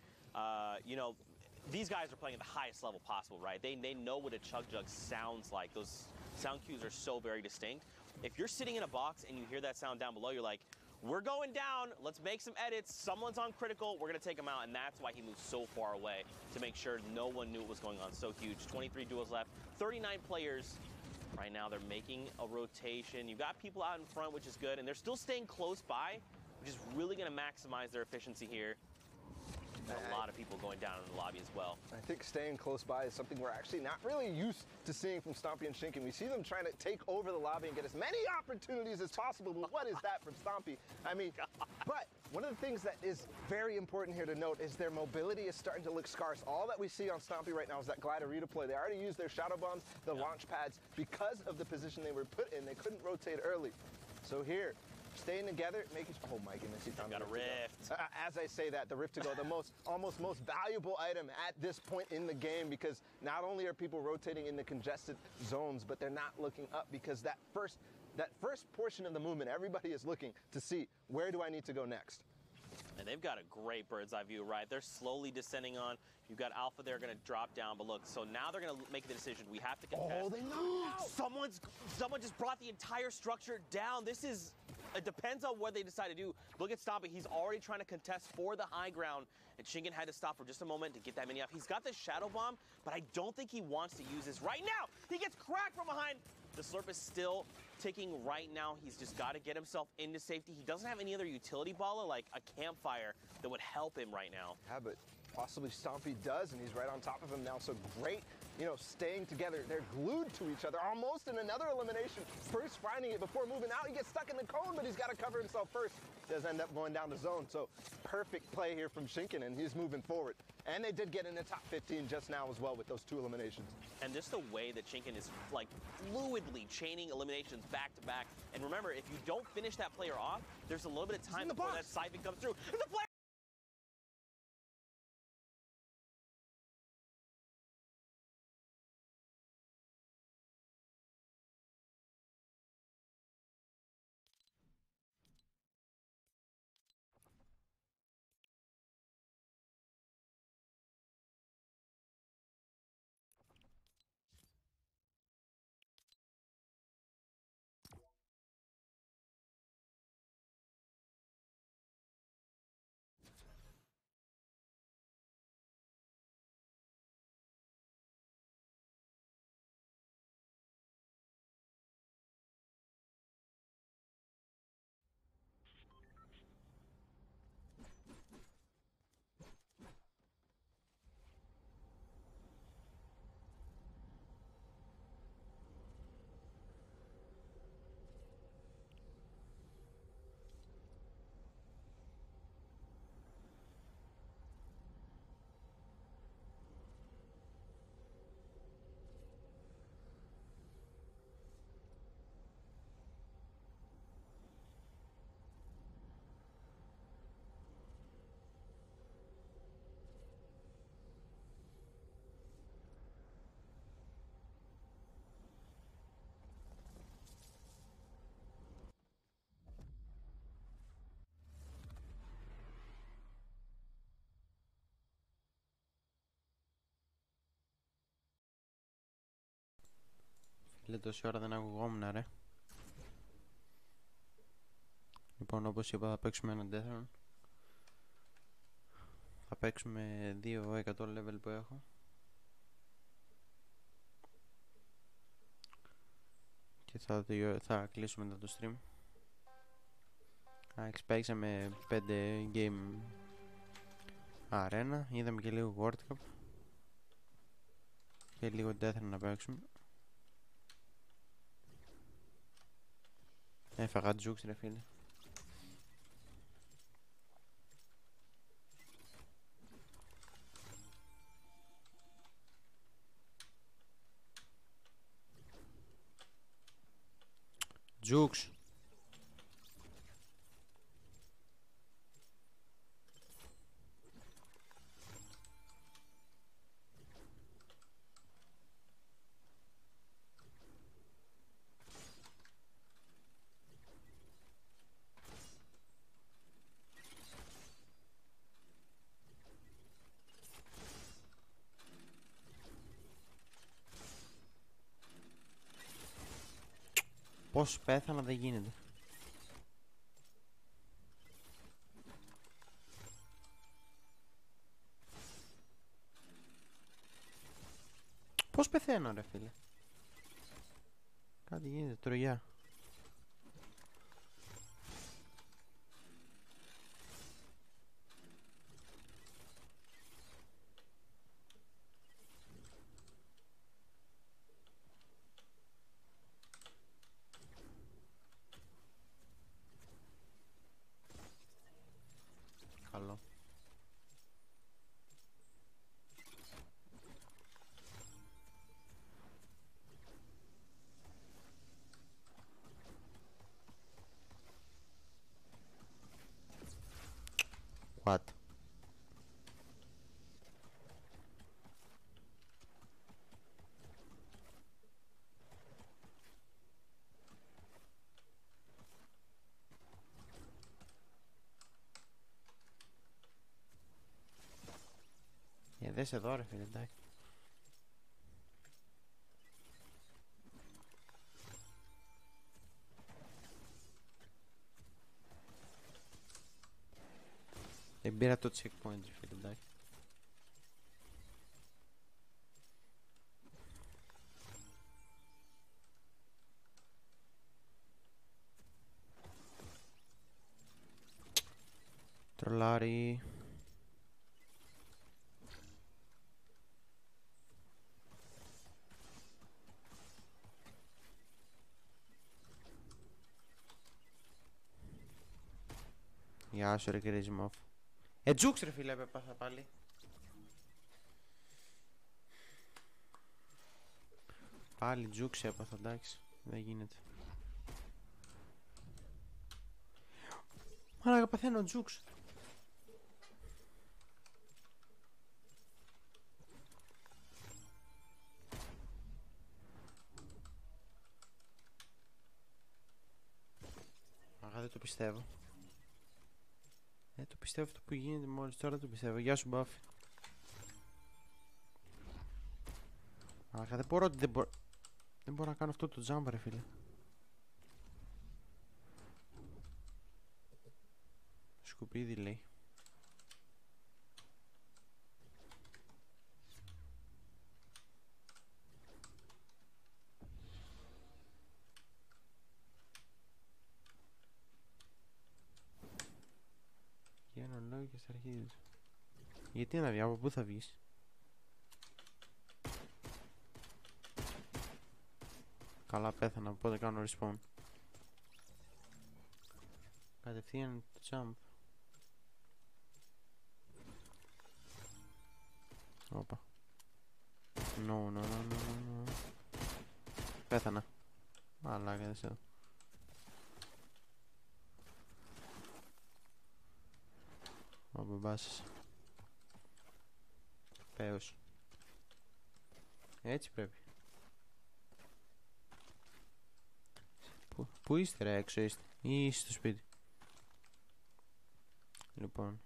these guys are playing at the highest level possible, right? They know what a Chug Jug sounds like. Those sound cues are so very distinct. If you're sitting in a box and you hear that sound down below, you're like, we're going down, let's make some edits, someone's on critical, we're gonna take him out, and that's why he moved so far away, to make sure no one knew what was going on. So huge. 23 duos left, 39 players. Right now they're making a rotation. You've got people out in front, which is good, and they're still staying close by, which is really gonna maximize their efficiency here. A lot of people going down in the lobby as well. I think staying close by is something we're actually not really used to seeing from Stompy and Shinken. We see them trying to take over the lobby and get as many opportunities as possible, but what is that from Stompy? I mean, but one of the things that is very important here to note is their mobility is starting to look scarce. All that we see on Stompy right now is that glider redeploy. They already used their shadow bombs, the launch pads, because of the position they were put in. They couldn't rotate early. So here, staying together, making. Oh my goodness, he found got a rift. As I say that, the rift to go, the almost most valuable item at this point in the game, because not only are people rotating in the congested zones, but they're not looking up, because that first portion of the movement, everybody is looking to see, where do I need to go next? And they've got a great bird's eye view, right? They're slowly descending on. You've got Alpha there going to drop down, but look, so now they're going to make the decision. We have to contest. Oh, they know. Someone just brought the entire structure down. It depends on what they decide to do. Look at Stompy. He's already trying to contest for the high ground, and Shinken had to stop for just a moment to get that mini off. He's got the Shadow Bomb, but I don't think he wants to use this right now. He gets cracked from behind. The Slurp is still ticking right now. He's just got to get himself into safety. He doesn't have any other utility baller, like a campfire, that would help him right now. Yeah, but possibly Stompy does, and he's right on top of him now. So great, staying together. They're glued to each other, almost in another elimination. First finding it before moving out. He gets stuck in the cone, but he's got to cover himself first. Does end up going down the zone. So perfect play here from Shinken, and he's moving forward. And they did get in the top 15 just now as well with those 2 eliminations. And just the way that Shinken is like fluidly chaining eliminations back to back. And remember, if you don't finish that player off, there's a little bit of time before that siphon comes through. And the player Φίλε, τόση ώρα δεν ακουγόμουν, ρε. Λοιπόν, όπως είπα, θα παίξουμε έναν Deathron. Θα παίξουμε 2 100 level που έχω. Και θα κλείσουμε μετά το stream. Παίξαμε 5 game arena. Είδαμε και λίγο World Cup. Και λίγο Deathron να παίξουμε. Έφαγα τζούξ, ρε φίλε. Τζούξ. Πώς πέθανα, δεν γίνεται. Πώς πεθαίνω, ρε φίλε. Κάτι γίνεται, τρογιά. Καλό. Μπες εδώ ρε φίλε, εντάξει. Δεν πήρα το checkpoint ρε φίλε, εντάξει. Τρολάρι. Γεια σου ρε κύριε Ζημόφ. Τζούξ ρε φίλε έπαθα πάλι. Πάλι τζούξ έπαθα, εντάξει. Δεν γίνεται. Μαλάκα παθαίνω τζούξ. Αγά δεν το πιστεύω. Το πιστεύω αυτό που γίνεται μόλις τώρα, το πιστεύω. Γεια σου Μπάφη. Αγά δεν μπορώ να κάνω αυτό το jump ρε φίλε. Σκουπίδι λέει. Και ένα λόγο και στα αρχίδια. Γιατί να βγει, από πού θα βγεις? Καλά πέθανα, οπότε κάνω respawn. Κατευθείαν το jump. Όπα. No. Πέθανα. Μαλάκα δεν σε δω. Ο μπαμπάς. Πέος. Έτσι πρέπει. Πού είστε ρε, έξω είστε ή είστε στο σπίτι? Λοιπόν.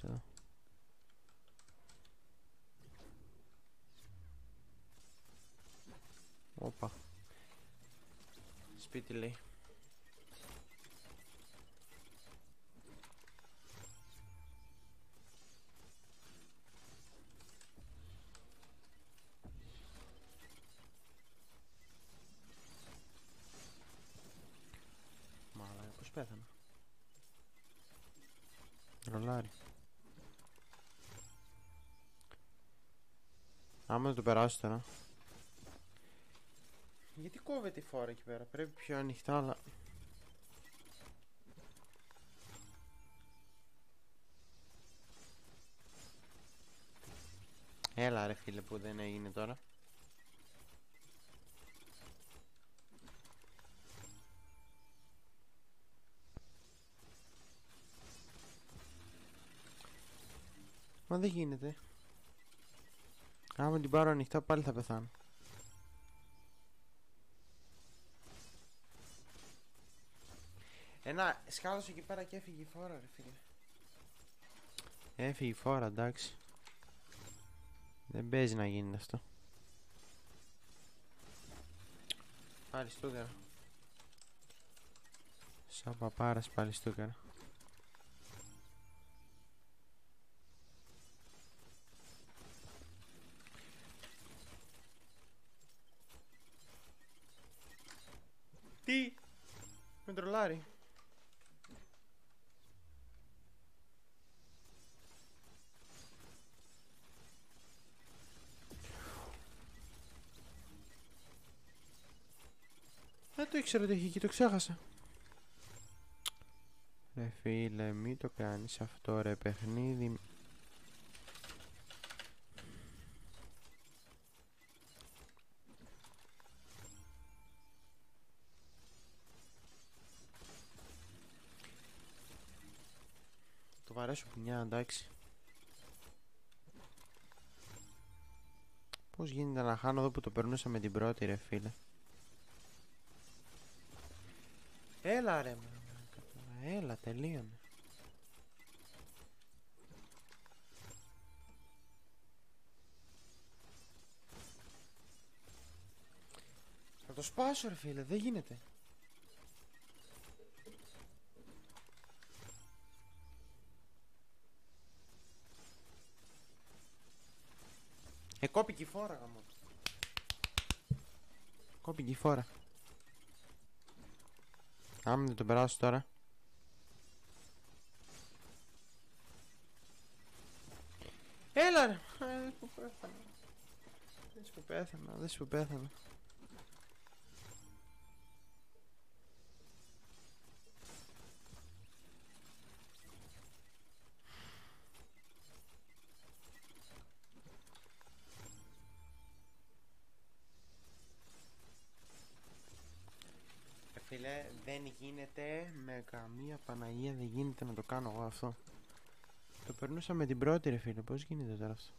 Εδώ. Όπα. Σπίτι λέει. Μαλάκα πως πέθανα. Ρολάρι. Άμα δεν το περάσει τώρα. Γιατί κόβεται η φόρα εκεί πέρα? Πρέπει πιο ανοιχτά, αλλά... Έλα ρε φίλε που δεν έγινε τώρα. Μα δεν γίνεται. Άμα την πάρω ανοιχτά πάλι θα πεθάνω. Σκάλωσε εκεί πέρα και έφυγε η φόρα ρε φίλε. Έφυγε η φόρα, εντάξει. Δεν παίζει να γίνει αυτό. Πάλι στούκαρα. Σαν παπάρας πάλι στούκαρα. Τι! Με τρολάρει. Δεν το ήξερα ότι έχει εκεί, το ξέχασα. Ρε φίλε, μη το κάνεις αυτό ρε παιχνίδι. Το βαρέσω πουνιά, εντάξει. Πώς γίνεται να χάνω εδώ που το περνούσα με την πρώτη, ρε φίλε. Έλα ρε μάνα, έλα, τελείωνε. Θα το σπάσω ρε φίλε, δεν γίνεται. Κόπηκε η φόρα γαμώ. Κόπηκε η φόρα. Άμα δεν το περάσω τώρα. Έλα ρε. Δεν σου πέθανα. Δεν σου πέθανα. Φίλε, δεν γίνεται με καμία Παναγία, δεν γίνεται να το κάνω εγώ αυτό. Το περνούσα με την πρώτη ρε φίλε, πώς γίνεται τώρα αυτό.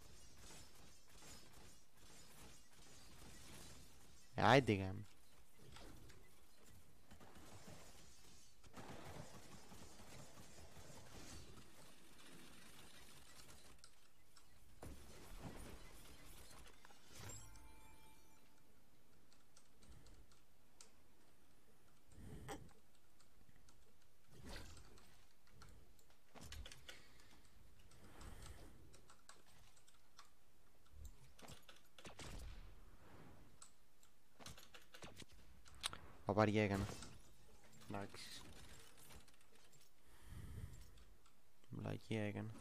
Άιντε γάμι. Παπαριά έκανα. Εντάξει. Μλακία έκανα.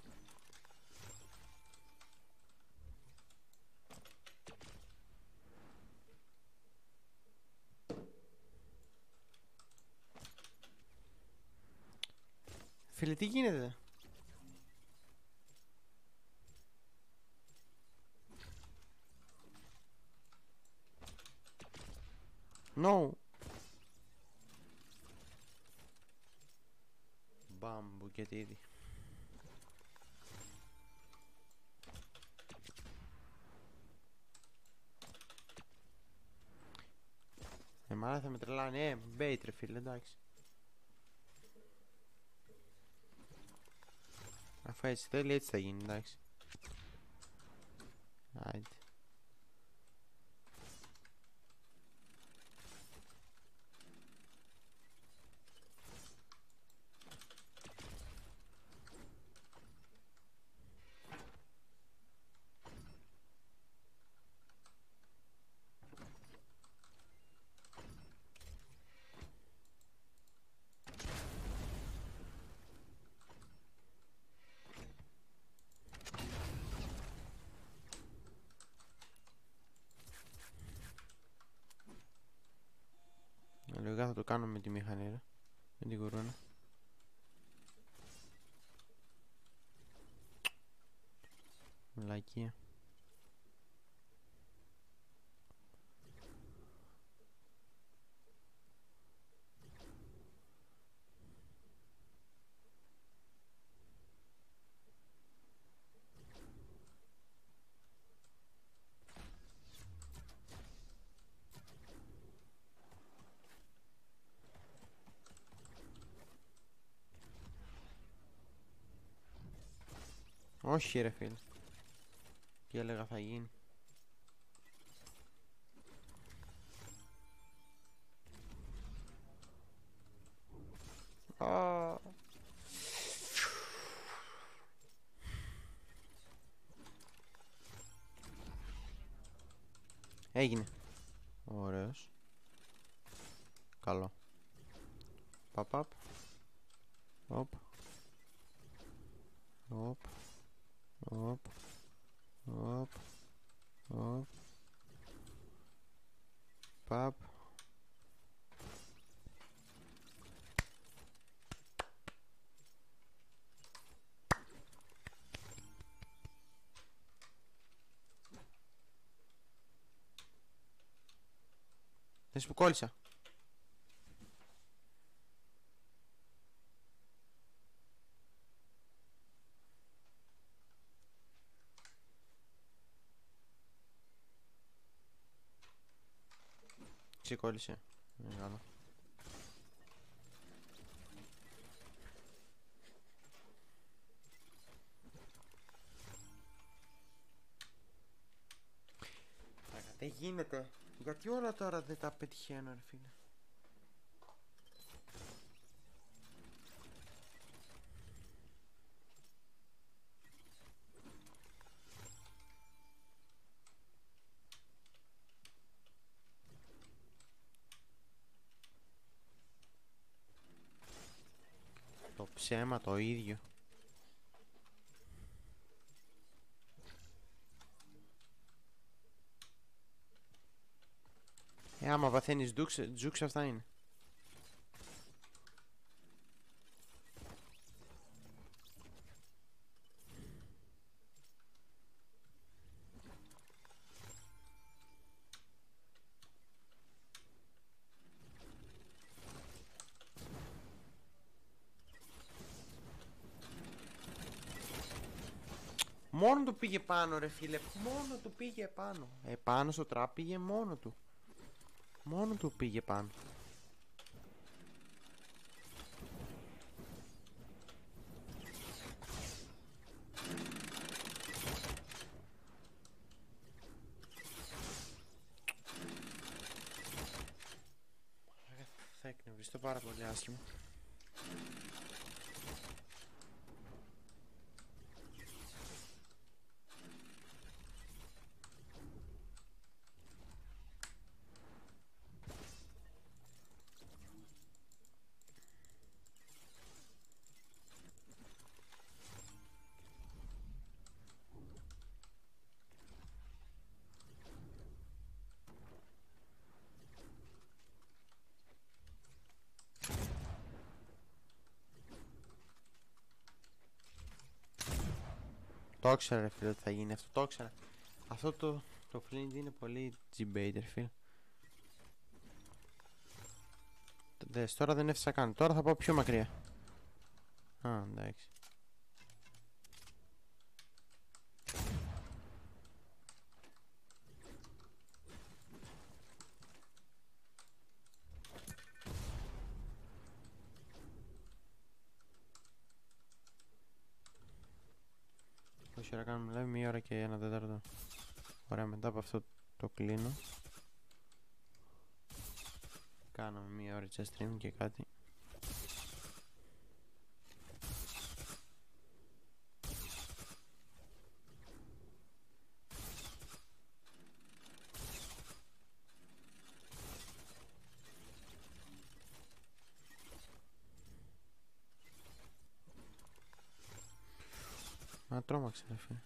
Φίλε, τι γίνεται? No. Μπαμ, μπουκετίδι. Εμένα θα με τρελάνε, μπέιτ ρε φίλε, εντάξει. Αφού έτσι θέλει, έτσι θα γίνει, εντάξει. Άιντε. Λογικά θα το κάνω με τη μηχανή ρε. Με την κορώνα. Μαλακία. Όχι ρε φίλε. Τι έλεγα θα γίνει. Έγινε. Ωραίος. Καλό. Παπ. Οπ. Οπ. Οπ. Οπ. Οπ. Παπ. Θες που κόλλησα. ξεκόλλησε. Μεγάλο. Δεν γίνεται. Γιατί όλα τώρα δεν τα πετυχαίνω, ρε φίλε. Το ψέμα το ίδιο. Άμα βαθαίνεις τζούξ αυτά είναι. Μόνο του πήγε πάνω, ρε φίλε. Μόνο του πήγε πάνω. Πάνω στο τραπ πήγε μόνο του. Μόνο του πήγε πάνω. Θα εκνευριστώ πάρα πολύ άσχημα. Το ήξερα, ρε φίλε, ότι θα γίνει αυτό. Το ήξερα. Αυτό το flint είναι πολύ G-bait, φίλε. Δες, τώρα δεν έφτασα καν. Τώρα θα πάω πιο μακριά. Α, εντάξει. Πόση ώρα κάνουμε live? 1 ώρα και 1 τέταρτο. Ωραία, μετά από αυτό το κλείνω. Κάναμε 1 ώρα stream και κάτι. Μα τρόμαξε, ρε φίλε.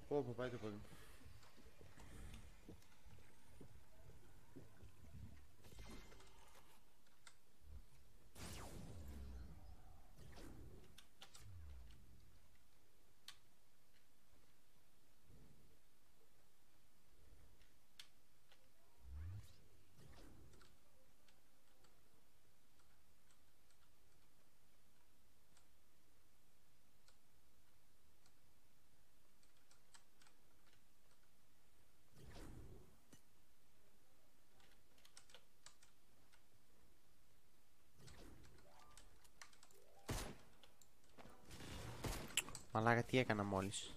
Πω, πάει το πόδι. Μαλάκα, τι έκανα μόλις.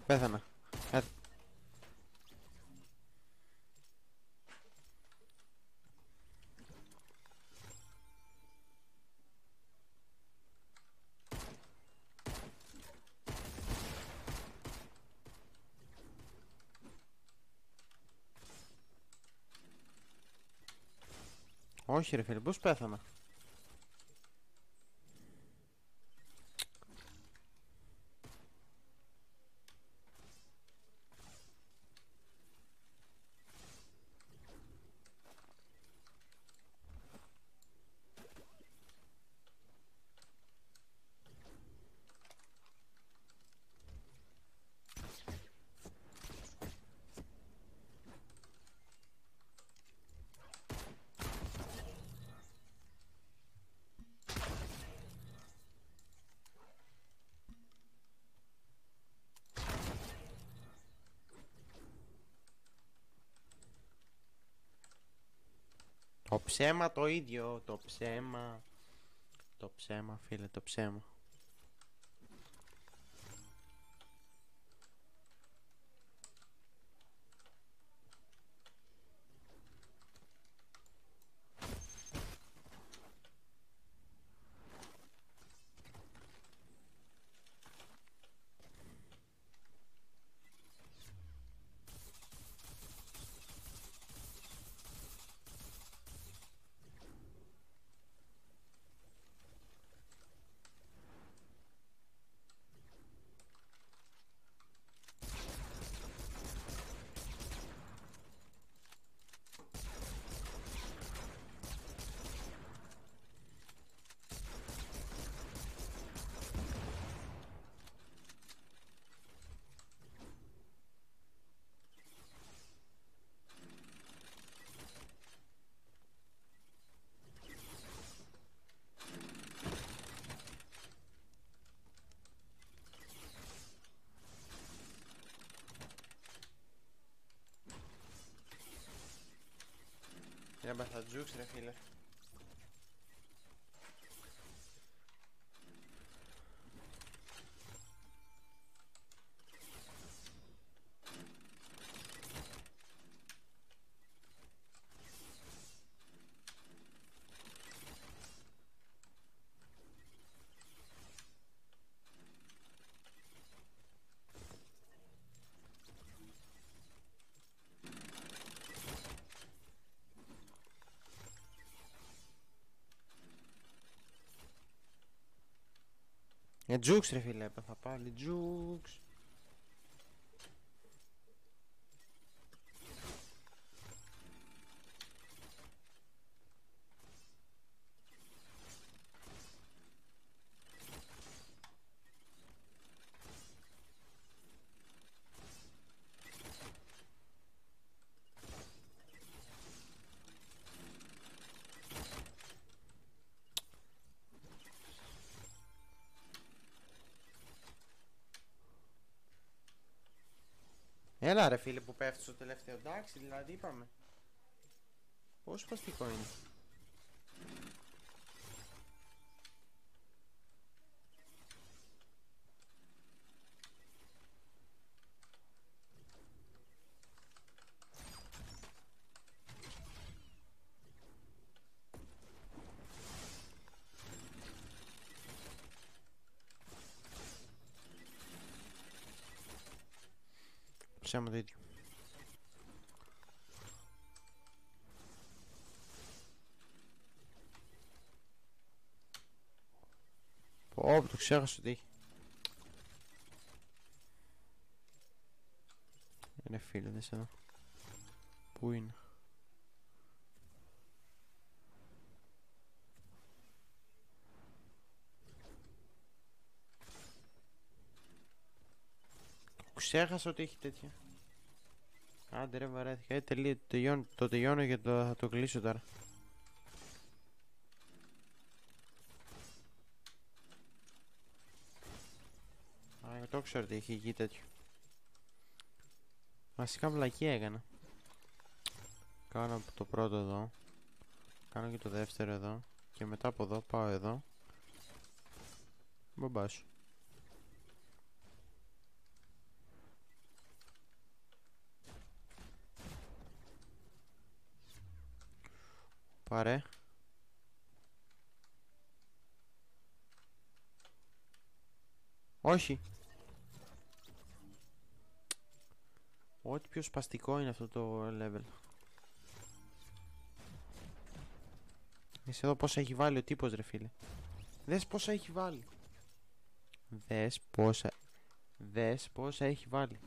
Πέθανα. Όχι ρε φίλε, πώς πέθανα. Το ψέμα το ίδιο, το ψέμα. Το ψέμα φίλε, το ψέμα. Είναι μπαθατζούξ ρε φίλε. Τζούξ ρε φίλε, έπαθα πάλι τζούξ. Έλα ρε φίλε που πέφτει στο τελευταίο, εντάξει δηλαδή είπαμε. Πόσο σπαστικό είναι. Ψέμα το ίδιο. Πω, το ξέχασα ότι έχει. Είναι φίλε, δες εδώ. Πού είναι? Ξέχασα ότι έχει τέτοια. Άντε ρε βαρέθηκα, το τελειώνω και θα το κλείσω τώρα. Α, το ξέρω ότι έχει εκεί τέτοιο. Βασικά βλακία έκανα. Κάνω το πρώτο εδώ. Κάνω και το δεύτερο εδώ. Και μετά από εδώ πάω εδώ. Μπαμπά σου. Πάρε. Όχι. Ό,τι πιο σπαστικό είναι αυτό το level. Εσύ εδώ πόσα έχει βάλει ο τύπος, ρε φίλε. Δες πόσα έχει βάλει. Δες πόσα έχει βάλει.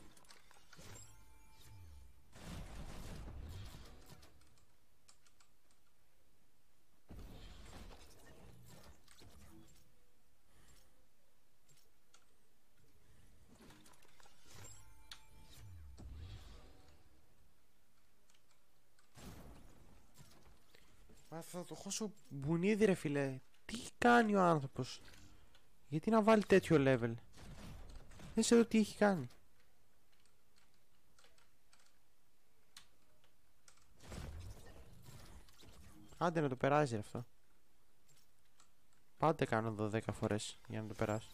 Θα το χώσω μπουνίδι, ρε φίλε. Τι κάνει ο άνθρωπος? Γιατί να βάλει τέτοιο level? Δεν ξέρω τι έχει κάνει. Άντε να το περάσει, ρε, αυτό. Πάντε κάνω εδώ 10 φορές για να το περάσω.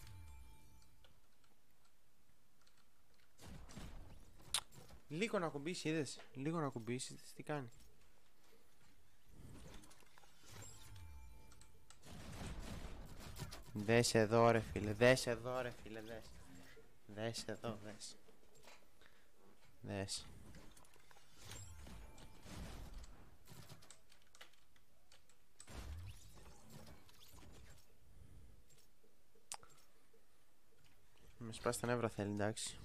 Λίγο να κουμπίσει, είδες? Λίγο να κουμπίσει, τι κάνει? Δες εδώ, ρε φίλε, δες εδώ, ρε φίλε, δες. Δες εδώ, δες. Δες. Με σπάσει τα νεύρα θέλει, εντάξει.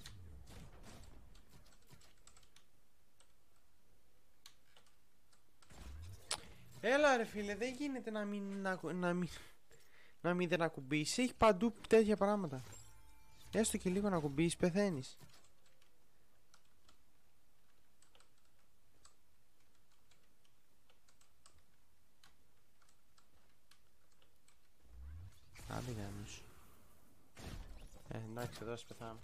Έλα, ρε φίλε, δεν γίνεται να μην δεν ακουμπήσεις. Έχει παντού τέτοια πράγματα. Έστω και λίγο να ακουμπήσεις, πεθαίνεις. Άντε γάμος. Εντάξει, εδώ πεθάνω.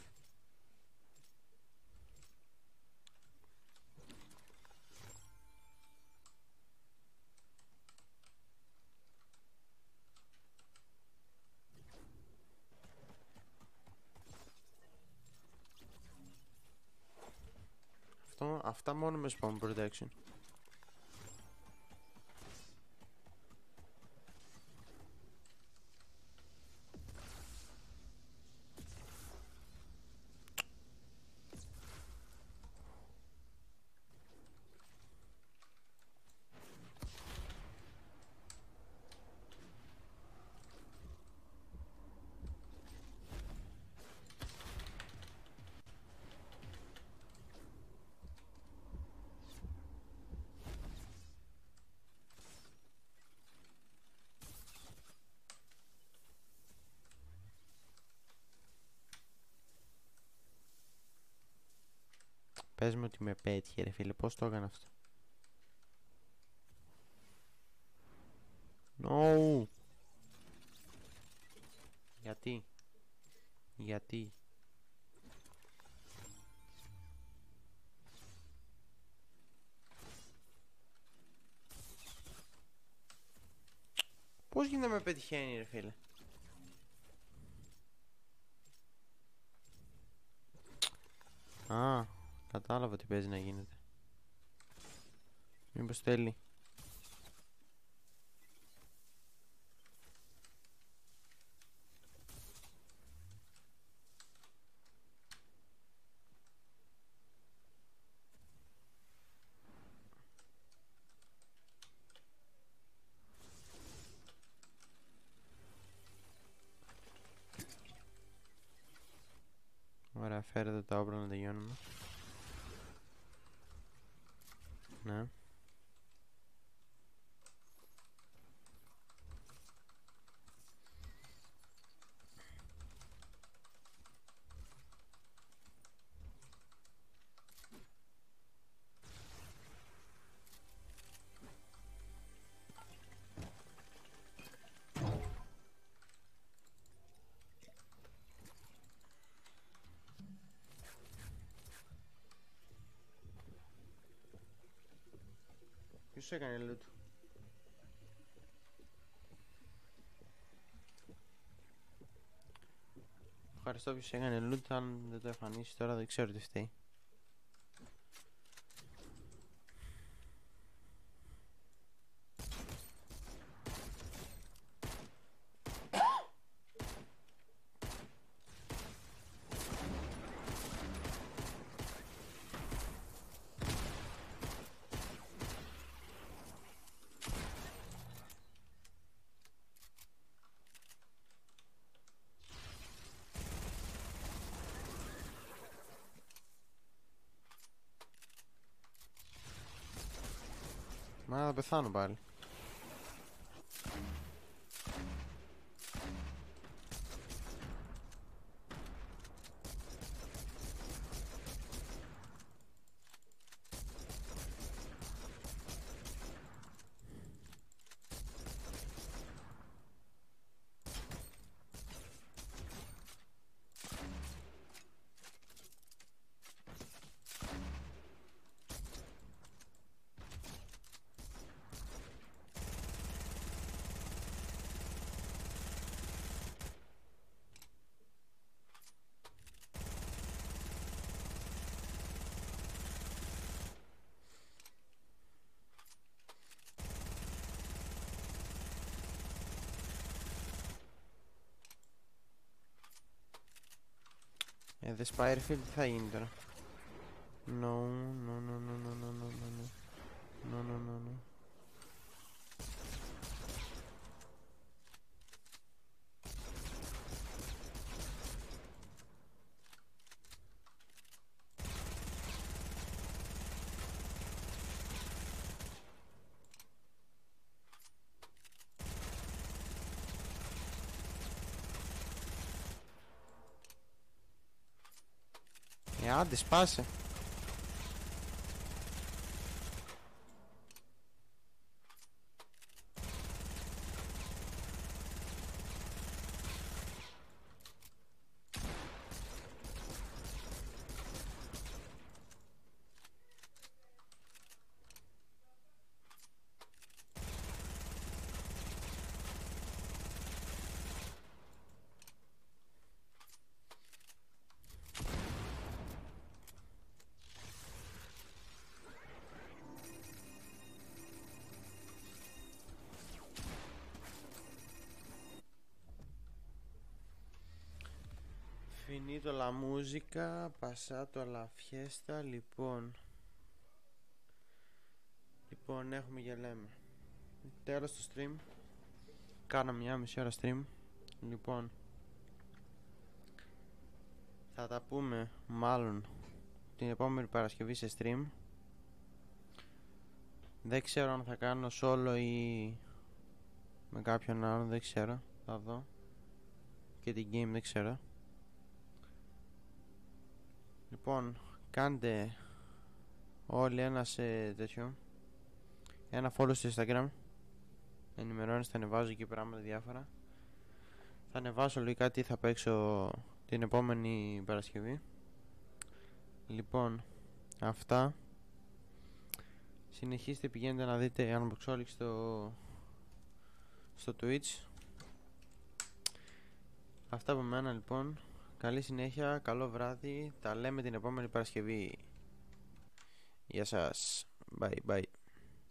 Αυτά μόνο με spawn protection. Πες μου ότι με πέτυχε, ρε φίλε, πώς το έκανα αυτό? No. Γιατί? Πώς γίνεται να με πετυχαίνει, ρε φίλε? Α, κατάλαβα τι παίζει να γίνεται. Μήπως θέλει? Ωραία, φέρετε τα όπλα να τελειώνουμε. Ναι. Ποιος έκανε loot? Ευχαριστώ ποιος έκανε loot, αν δεν το εμφανίσει τώρα δεν ξέρω τι φταίει. Μα θα πεθάνω πάλι. The Spirefield τι θα γίνει τώρα? No, no, no, no, no, no, no, no, no, no, no, no, no. Άντε σπάσε. Finito la musica, passato alla fiesta. Λοιπόν, έχουμε και λέμε τέλος του stream. Κάνα μια μισή ώρα stream. Λοιπόν, θα τα πούμε μάλλον την επόμενη Παρασκευή σε stream. Δεν ξέρω αν θα κάνω solo ή με κάποιον άλλον, δεν ξέρω. Θα δω. Και την game δεν ξέρω. Λοιπόν, κάντε όλοι ένα ένα follow στο Instagram. Ενημερώνεις, θα ανεβάζω εκεί πράγματα διάφορα. Θα ανεβάσω λογικά τι θα παίξω την επόμενη Παρασκευή. Λοιπόν, αυτά. Συνεχίστε, πηγαίνετε να δείτε unboxing στο Twitch. Αυτά από μένα λοιπόν. Καλή συνέχεια, καλό βράδυ. Τα λέμε την επόμενη Παρασκευή. Γεια σας. Bye bye.